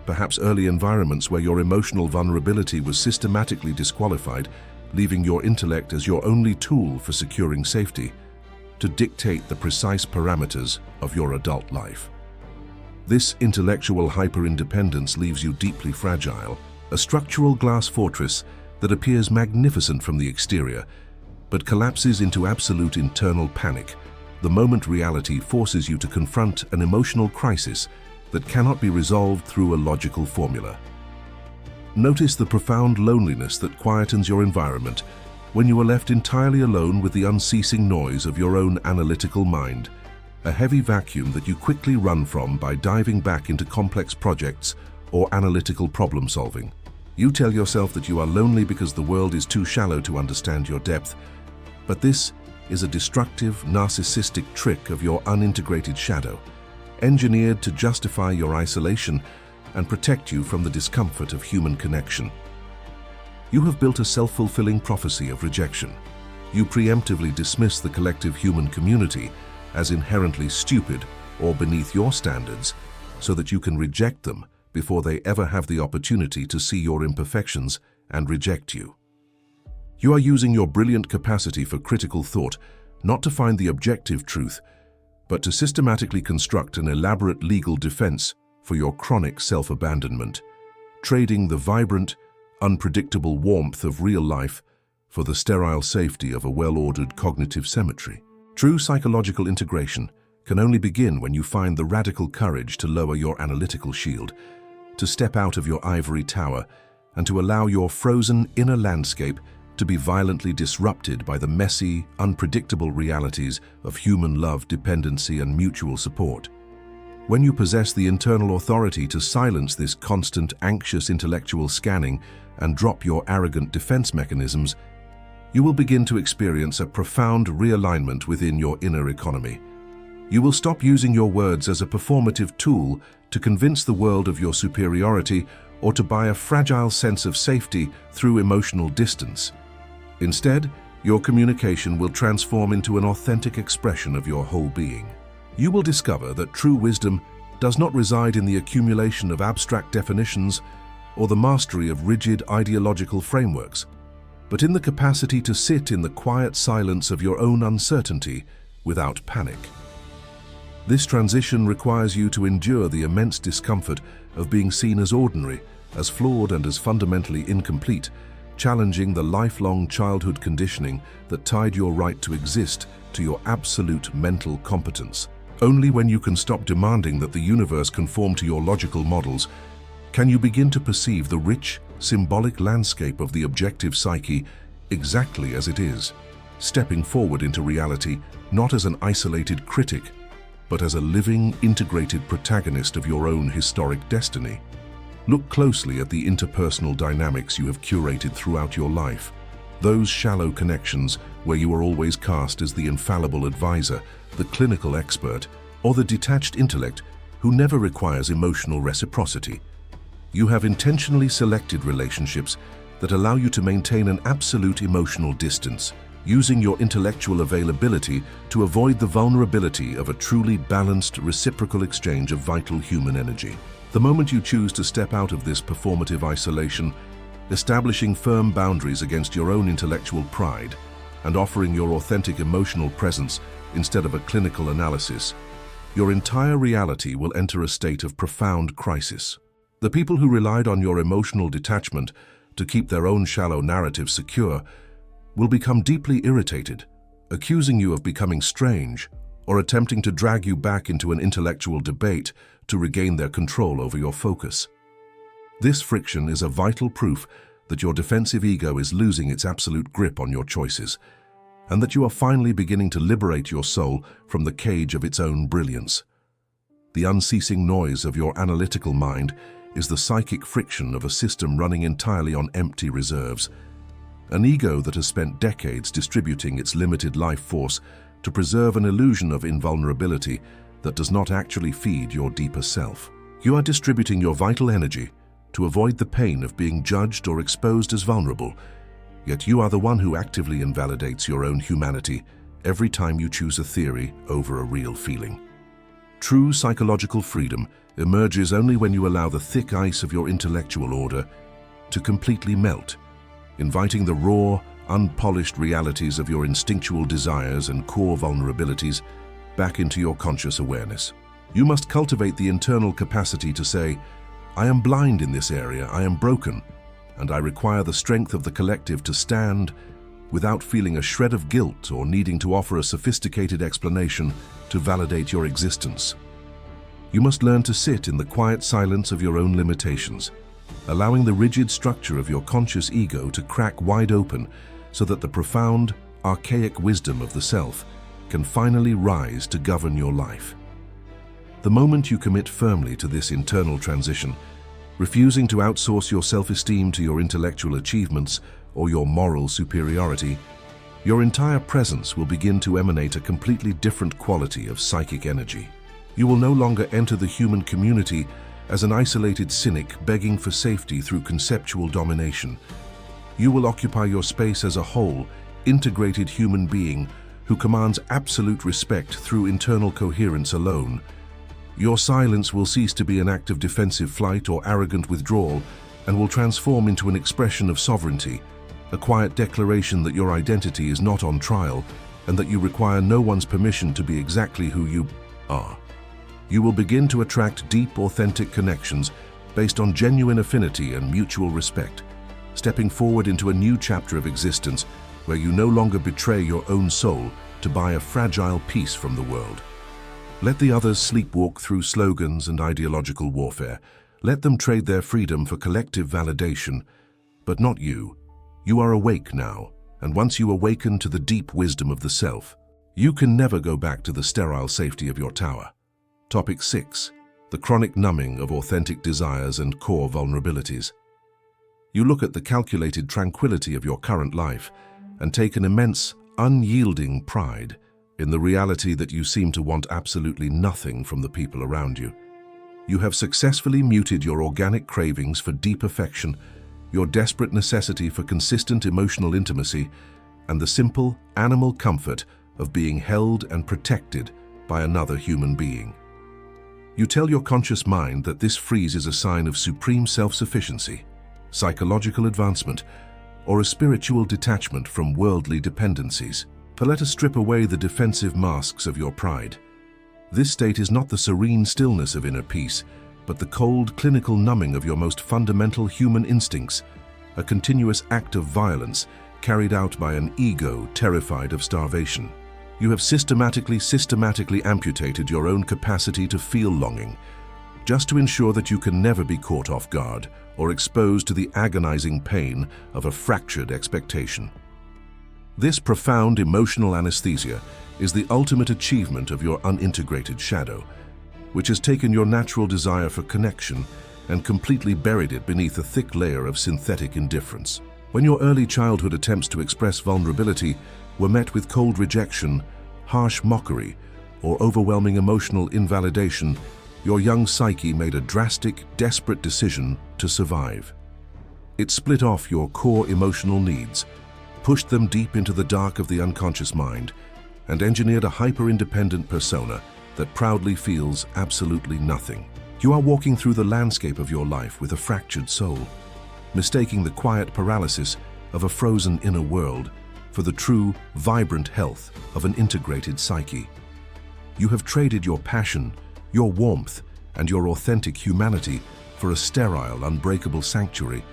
perhaps early environments where your emotional vulnerability was systematically disqualified, leaving your intellect as your only tool for securing safety, to dictate the precise parameters of your adult life. This intellectual hyper-independence leaves you deeply fragile, a structural glass fortress that appears magnificent from the exterior, but collapses into absolute internal panic the moment reality forces you to confront an emotional crisis that cannot be resolved through a logical formula. Notice the profound loneliness that quietens your environment when you are left entirely alone with the unceasing noise of your own analytical mind, a heavy vacuum that you quickly run from by diving back into complex projects or analytical problem solving. You tell yourself that you are lonely because the world is too shallow to understand your depth, but this is a destructive, narcissistic trick of your unintegrated shadow, engineered to justify your isolation and protect you from the discomfort of human connection. You have built a self-fulfilling prophecy of rejection. You preemptively dismiss the collective human community as inherently stupid or beneath your standards so that you can reject them before they ever have the opportunity to see your imperfections and reject you. You are using your brilliant capacity for critical thought not to find the objective truth, but to systematically construct an elaborate legal defense for your chronic self-abandonment, trading the vibrant, unpredictable warmth of real life for the sterile safety of a well-ordered cognitive cemetery. True psychological integration can only begin when you find the radical courage to lower your analytical shield, to step out of your ivory tower, and to allow your frozen inner landscape to be violently disrupted by the messy, unpredictable realities of human love, dependency, and mutual support. When you possess the internal authority to silence this constant, anxious intellectual scanning and drop your arrogant defense mechanisms, you will begin to experience a profound realignment within your inner economy. You will stop using your words as a performative tool to convince the world of your superiority or to buy a fragile sense of safety through emotional distance. Instead, your communication will transform into an authentic expression of your whole being. You will discover that true wisdom does not reside in the accumulation of abstract definitions or the mastery of rigid ideological frameworks, but in the capacity to sit in the quiet silence of your own uncertainty without panic. This transition requires you to endure the immense discomfort of being seen as ordinary, as flawed, and as fundamentally incomplete, challenging the lifelong childhood conditioning that tied your right to exist to your absolute mental competence. Only when you can stop demanding that the universe conform to your logical models can you begin to perceive the rich, symbolic landscape of the objective psyche exactly as it is, stepping forward into reality not as an isolated critic, but as a living, integrated protagonist of your own historic destiny. Look closely at the interpersonal dynamics you have curated throughout your life, those shallow connections where you are always cast as the infallible advisor, the clinical expert, or the detached intellect who never requires emotional reciprocity. You have intentionally selected relationships that allow you to maintain an absolute emotional distance, using your intellectual availability to avoid the vulnerability of a truly balanced, reciprocal exchange of vital human energy. The moment you choose to step out of this performative isolation, establishing firm boundaries against your own intellectual pride and offering your authentic emotional presence instead of a clinical analysis, your entire reality will enter a state of profound crisis. The people who relied on your emotional detachment to keep their own shallow narrative secure will become deeply irritated, accusing you of becoming strange or attempting to drag you back into an intellectual debate to regain their control over your focus. This friction is a vital proof that your defensive ego is losing its absolute grip on your choices, and that you are finally beginning to liberate your soul from the cage of its own brilliance. The unceasing noise of your analytical mind is the psychic friction of a system running entirely on empty reserves, an ego that has spent decades distributing its limited life force to preserve an illusion of invulnerability that does not actually feed your deeper self. You are distributing your vital energy to avoid the pain of being judged or exposed as vulnerable, yet you are the one who actively invalidates your own humanity every time you choose a theory over a real feeling. True psychological freedom emerges only when you allow the thick ice of your intellectual order to completely melt, inviting the raw, unpolished realities of your instinctual desires and core vulnerabilities back into your conscious awareness. You must cultivate the internal capacity to say, "I am blind in this area, I am broken, and I require the strength of the collective to stand," without feeling a shred of guilt or needing to offer a sophisticated explanation to validate your existence. You must learn to sit in the quiet silence of your own limitations, allowing the rigid structure of your conscious ego to crack wide open so that the profound, archaic wisdom of the self can finally rise to govern your life. The moment you commit firmly to this internal transition, refusing to outsource your self-esteem to your intellectual achievements or your moral superiority, your entire presence will begin to emanate a completely different quality of psychic energy. You will no longer enter the human community as an isolated cynic begging for safety through conceptual domination. You will occupy your space as a whole, integrated human being who commands absolute respect through internal coherence alone. Your silence will cease to be an act of defensive flight or arrogant withdrawal and will transform into an expression of sovereignty, a quiet declaration that your identity is not on trial and that you require no one's permission to be exactly who you are. You will begin to attract deep, authentic connections based on genuine affinity and mutual respect, stepping forward into a new chapter of existence where you no longer betray your own soul to buy a fragile peace from the world. Let the others sleepwalk through slogans and ideological warfare. Let them trade their freedom for collective validation, but not you. You are awake now, and once you awaken to the deep wisdom of the self, you can never go back to the sterile safety of your tower. Topic 6. The chronic numbing of authentic desires and core vulnerabilities. You look at the calculated tranquility of your current life and take an immense, unyielding pride in the reality that you seem to want absolutely nothing from the people around you. You have successfully muted your organic cravings for deep affection, your desperate necessity for consistent emotional intimacy, and the simple, animal comfort of being held and protected by another human being. You tell your conscious mind that this freeze is a sign of supreme self-sufficiency, psychological advancement, or a spiritual detachment from worldly dependencies. But let us strip away the defensive masks of your pride. This state is not the serene stillness of inner peace, but the cold, clinical numbing of your most fundamental human instincts, a continuous act of violence carried out by an ego terrified of starvation. You have systematically amputated your own capacity to feel longing, just to ensure that you can never be caught off guard or exposed to the agonizing pain of a fractured expectation. This profound emotional anesthesia is the ultimate achievement of your unintegrated shadow, which has taken your natural desire for connection and completely buried it beneath a thick layer of synthetic indifference. When your early childhood attempts to express vulnerability were met with cold rejection, harsh mockery, or overwhelming emotional invalidation, your young psyche made a drastic, desperate decision to survive. It split off your core emotional needs, pushed them deep into the dark of the unconscious mind, and engineered a hyper-independent persona that proudly feels absolutely nothing. You are walking through the landscape of your life with a fractured soul, mistaking the quiet paralysis of a frozen inner world for the true, vibrant health of an integrated psyche. You have traded your passion, your warmth, and your authentic humanity for a sterile, unbreakable sanctuary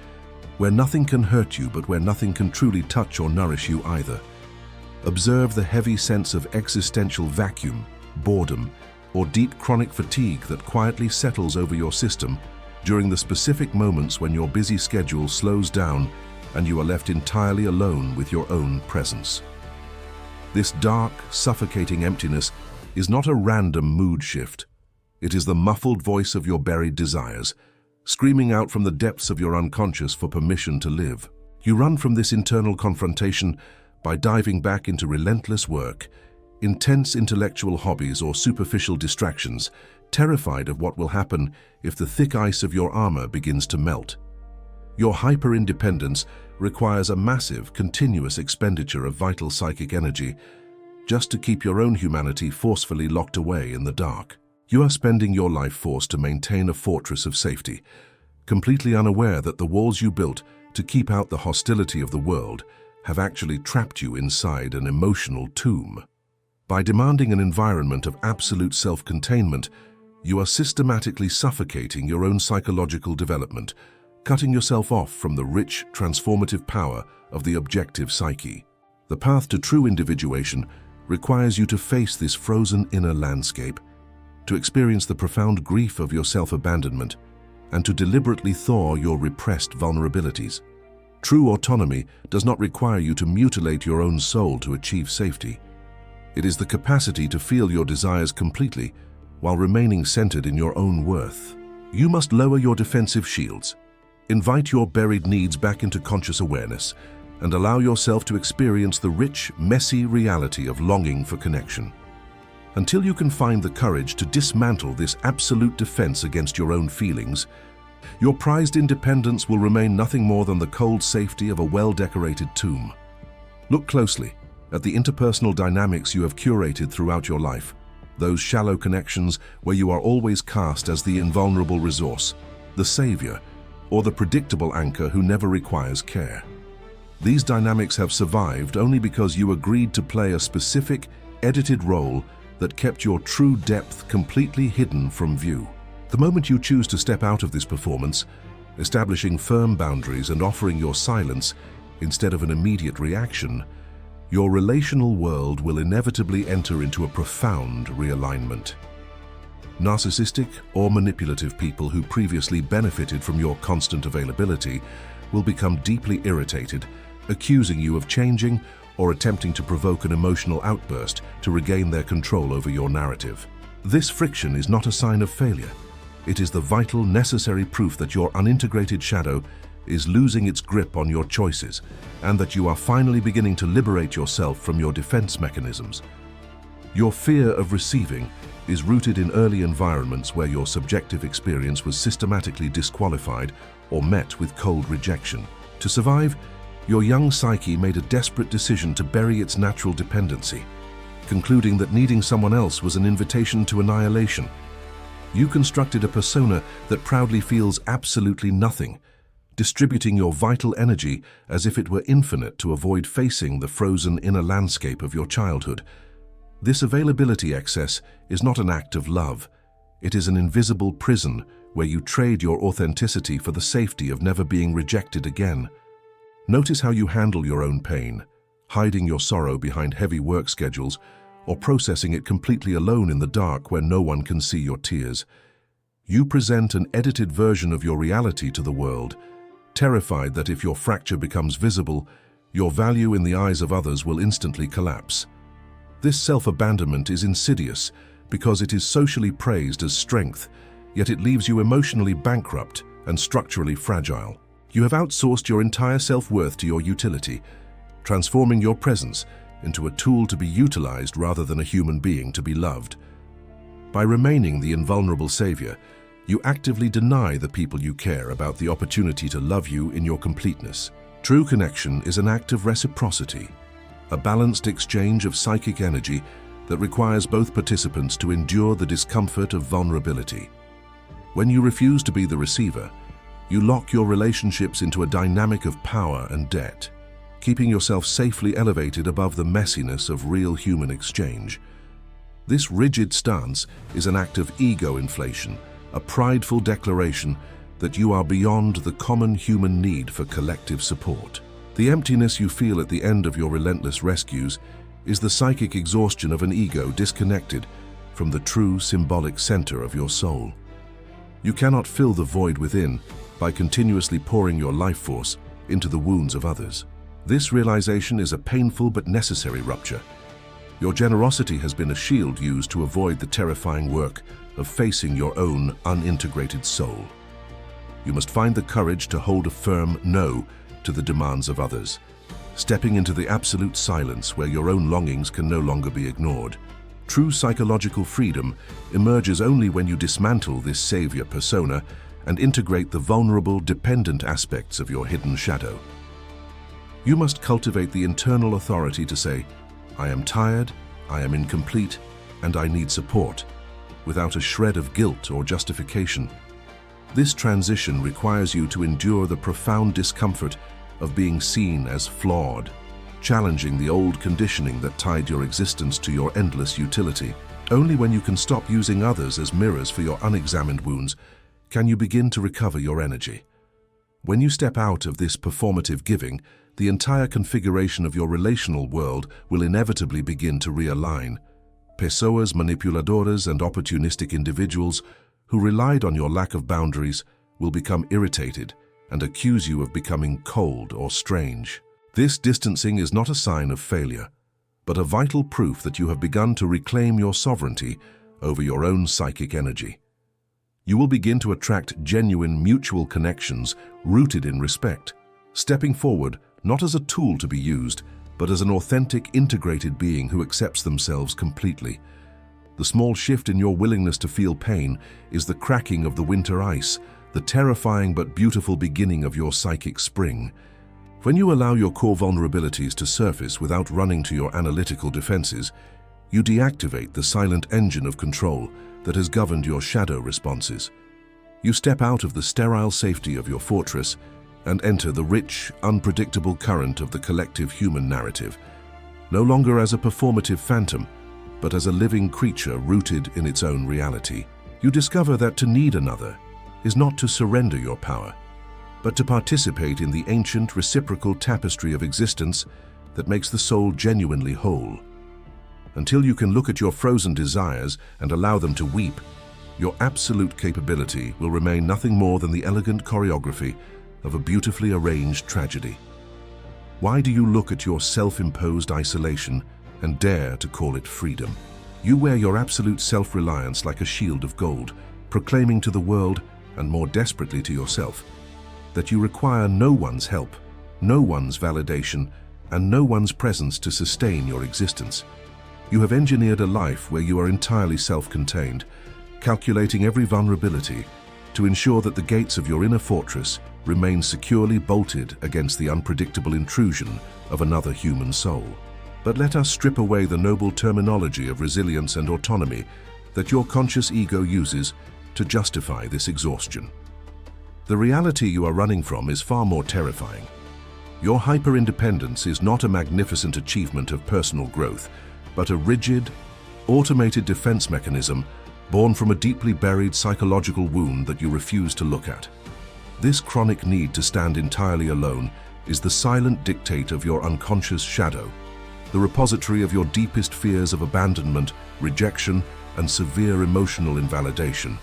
where nothing can hurt you but where nothing can truly touch or nourish you either. Observe the heavy sense of existential vacuum, boredom, or deep chronic fatigue that quietly settles over your system during the specific moments when your busy schedule slows down and you are left entirely alone with your own presence. This dark, suffocating emptiness is not a random mood shift. It is the muffled voice of your buried desires, screaming out from the depths of your unconscious for permission to live. You run from this internal confrontation by diving back into relentless work, intense intellectual hobbies, or superficial distractions, terrified of what will happen if the thick ice of your armor begins to melt. Your hyper-independence requires a massive, continuous expenditure of vital psychic energy just to keep your own humanity forcefully locked away in the dark. You are spending your life force to maintain a fortress of safety, completely unaware that the walls you built to keep out the hostility of the world have actually trapped you inside an emotional tomb. By demanding an environment of absolute self-containment, you are systematically suffocating your own psychological development, cutting yourself off from the rich, transformative power of the objective psyche. The path to true individuation requires you to face this frozen inner landscape, to experience the profound grief of your self-abandonment, and to deliberately thaw your repressed vulnerabilities. True autonomy does not require you to mutilate your own soul to achieve safety. It is the capacity to feel your desires completely while remaining centered in your own worth. You must lower your defensive shields, invite your buried needs back into conscious awareness, and allow yourself to experience the rich, messy reality of longing for connection. Until you can find the courage to dismantle this absolute defense against your own feelings, your prized independence will remain nothing more than the cold safety of a well-decorated tomb. Look closely at the interpersonal dynamics you have curated throughout your life, those shallow connections where you are always cast as the invulnerable resource, the savior, or the predictable anchor who never requires care. These dynamics have survived only because you agreed to play a specific, edited role that kept your true depth completely hidden from view. The moment you choose to step out of this performance, establishing firm boundaries and offering your silence instead of an immediate reaction, your relational world will inevitably enter into a profound realignment. Narcissistic or manipulative people who previously benefited from your constant availability will become deeply irritated, accusing you of changing or attempting to provoke an emotional outburst to regain their control over your narrative. This friction is not a sign of failure. It is the vital, necessary proof that your unintegrated shadow is losing its grip on your choices and that you are finally beginning to liberate yourself from your defense mechanisms. Your fear of receiving is rooted in early environments where your subjective experience was systematically disqualified or met with cold rejection. To survive, your young psyche made a desperate decision to bury its natural dependency, concluding that needing someone else was an invitation to annihilation. You constructed a persona that proudly feels absolutely nothing, distributing your vital energy as if it were infinite to avoid facing the frozen inner landscape of your childhood. This availability excess is not an act of love. It is an invisible prison where you trade your authenticity for the safety of never being rejected again. Notice how you handle your own pain, hiding your sorrow behind heavy work schedules or processing it completely alone in the dark where no one can see your tears. You present an edited version of your reality to the world, terrified that if your fracture becomes visible, your value in the eyes of others will instantly collapse. This self-abandonment is insidious because it is socially praised as strength, yet it leaves you emotionally bankrupt and structurally fragile. You have outsourced your entire self-worth to your utility, transforming your presence into a tool to be utilized rather than a human being to be loved. By remaining the invulnerable savior, you actively deny the people you care about the opportunity to love you in your completeness. True connection is an act of reciprocity, a balanced exchange of psychic energy that requires both participants to endure the discomfort of vulnerability. When you refuse to be the receiver, you lock your relationships into a dynamic of power and debt, keeping yourself safely elevated above the messiness of real human exchange. This rigid stance is an act of ego inflation, a prideful declaration that you are beyond the common human need for collective support. The emptiness you feel at the end of your relentless rescues is the psychic exhaustion of an ego disconnected from the true symbolic center of your soul. You cannot fill the void within by continuously pouring your life force into the wounds of others. This realization is a painful but necessary rupture. Your generosity has been a shield used to avoid the terrifying work of facing your own unintegrated soul. You must find the courage to hold a firm no to the demands of others, stepping into the absolute silence where your own longings can no longer be ignored. True psychological freedom emerges only when you dismantle this savior persona and integrate the vulnerable, dependent aspects of your hidden shadow. You must cultivate the internal authority to say, "I am tired, I am incomplete, and I need support," without a shred of guilt or justification. This transition requires you to endure the profound discomfort of being seen as flawed, challenging the old conditioning that tied your existence to your endless utility. Only when you can stop using others as mirrors for your unexamined wounds can you begin to recover your energy. When you step out of this performative giving, the entire configuration of your relational world will inevitably begin to realign. Pessoas manipuladoras and opportunistic individuals who relied on your lack of boundaries will become irritated and accuse you of becoming cold or strange. This distancing is not a sign of failure, but a vital proof that you have begun to reclaim your sovereignty over your own psychic energy. You will begin to attract genuine mutual connections rooted in respect, stepping forward not as a tool to be used, but as an authentic, integrated being who accepts themselves completely. The small shift in your willingness to feel pain is the cracking of the winter ice, the terrifying but beautiful beginning of your psychic spring. When you allow your core vulnerabilities to surface without running to your analytical defenses, you deactivate the silent engine of control that has governed your shadow responses. You step out of the sterile safety of your fortress and enter the rich, unpredictable current of the collective human narrative, no longer as a performative phantom, but as a living creature rooted in its own reality. You discover that to need another is not to surrender your power, but to participate in the ancient reciprocal tapestry of existence that makes the soul genuinely whole. Until you can look at your frozen desires and allow them to weep, your absolute capability will remain nothing more than the elegant choreography of a beautifully arranged tragedy. Why do you look at your self-imposed isolation and dare to call it freedom? You wear your absolute self-reliance like a shield of gold, proclaiming to the world, and more desperately to yourself, that you require no one's help, no one's validation, and no one's presence to sustain your existence. You have engineered a life where you are entirely self-contained, calculating every vulnerability to ensure that the gates of your inner fortress remain securely bolted against the unpredictable intrusion of another human soul. But let us strip away the noble terminology of resilience and autonomy that your conscious ego uses to justify this exhaustion. The reality you are running from is far more terrifying. Your hyper-independence is not a magnificent achievement of personal growth, but a rigid, automated defense mechanism born from a deeply buried psychological wound that you refuse to look at. This chronic need to stand entirely alone is the silent dictate of your unconscious shadow, the repository of your deepest fears of abandonment, rejection, and severe emotional invalidation.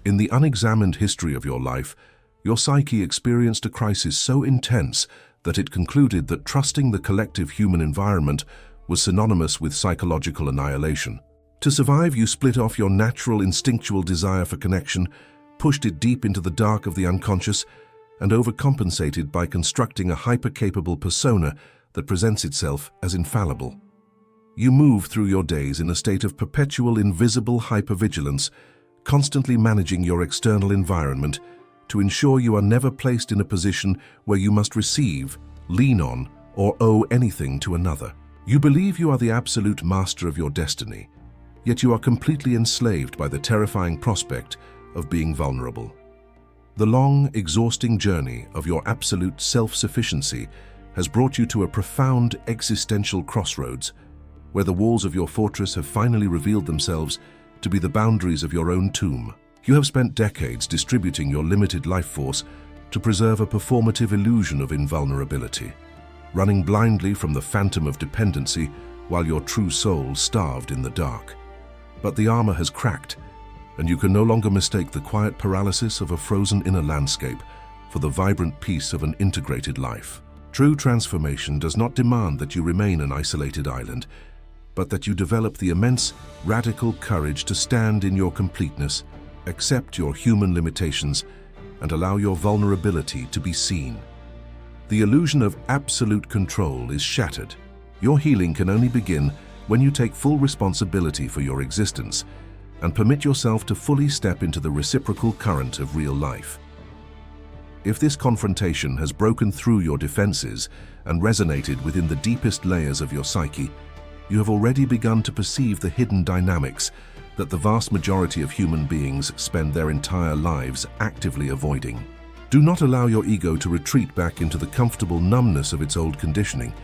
In the unexamined history of your life, your psyche experienced a crisis so intense that it concluded that trusting the collective human environment was synonymous with psychological annihilation. To survive, you split off your natural instinctual desire for connection, pushed it deep into the dark of the unconscious, and overcompensated by constructing a hyper-capable persona that presents itself as infallible. You move through your days in a state of perpetual invisible hypervigilance, constantly managing your external environment to ensure you are never placed in a position where you must receive, lean on, or owe anything to another. You believe you are the absolute master of your destiny, yet you are completely enslaved by the terrifying prospect of being vulnerable. The long, exhausting journey of your absolute self-sufficiency has brought you to a profound existential crossroads, where the walls of your fortress have finally revealed themselves to be the boundaries of your own tomb. You have spent decades distributing your limited life force to preserve a performative illusion of invulnerability, running blindly from the phantom of dependency while your true soul starved in the dark. But the armor has cracked, and you can no longer mistake the quiet paralysis of a frozen inner landscape for the vibrant peace of an integrated life. True transformation does not demand that you remain an isolated island, but that you develop the immense, radical courage to stand in your completeness, accept your human limitations, and allow your vulnerability to be seen. The illusion of absolute control is shattered. Your healing can only begin when you take full responsibility for your existence and permit yourself to fully step into the reciprocal current of real life. If this confrontation has broken through your defenses and resonated within the deepest layers of your psyche, you have already begun to perceive the hidden dynamics that the vast majority of human beings spend their entire lives actively avoiding. Do not allow your ego to retreat back into the comfortable numbness of its old conditioning.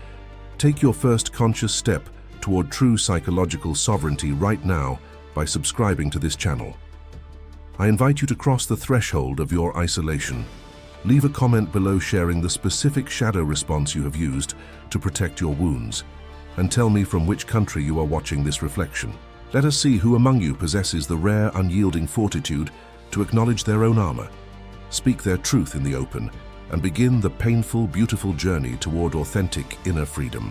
Take your first conscious step toward true psychological sovereignty right now by subscribing to this channel. I invite you to cross the threshold of your isolation. Leave a comment below sharing the specific shadow response you have used to protect your wounds, and tell me from which country you are watching this reflection. Let us see who among you possesses the rare, unyielding fortitude to acknowledge their own armor, speak their truth in the open, and begin the painful, beautiful journey toward authentic inner freedom.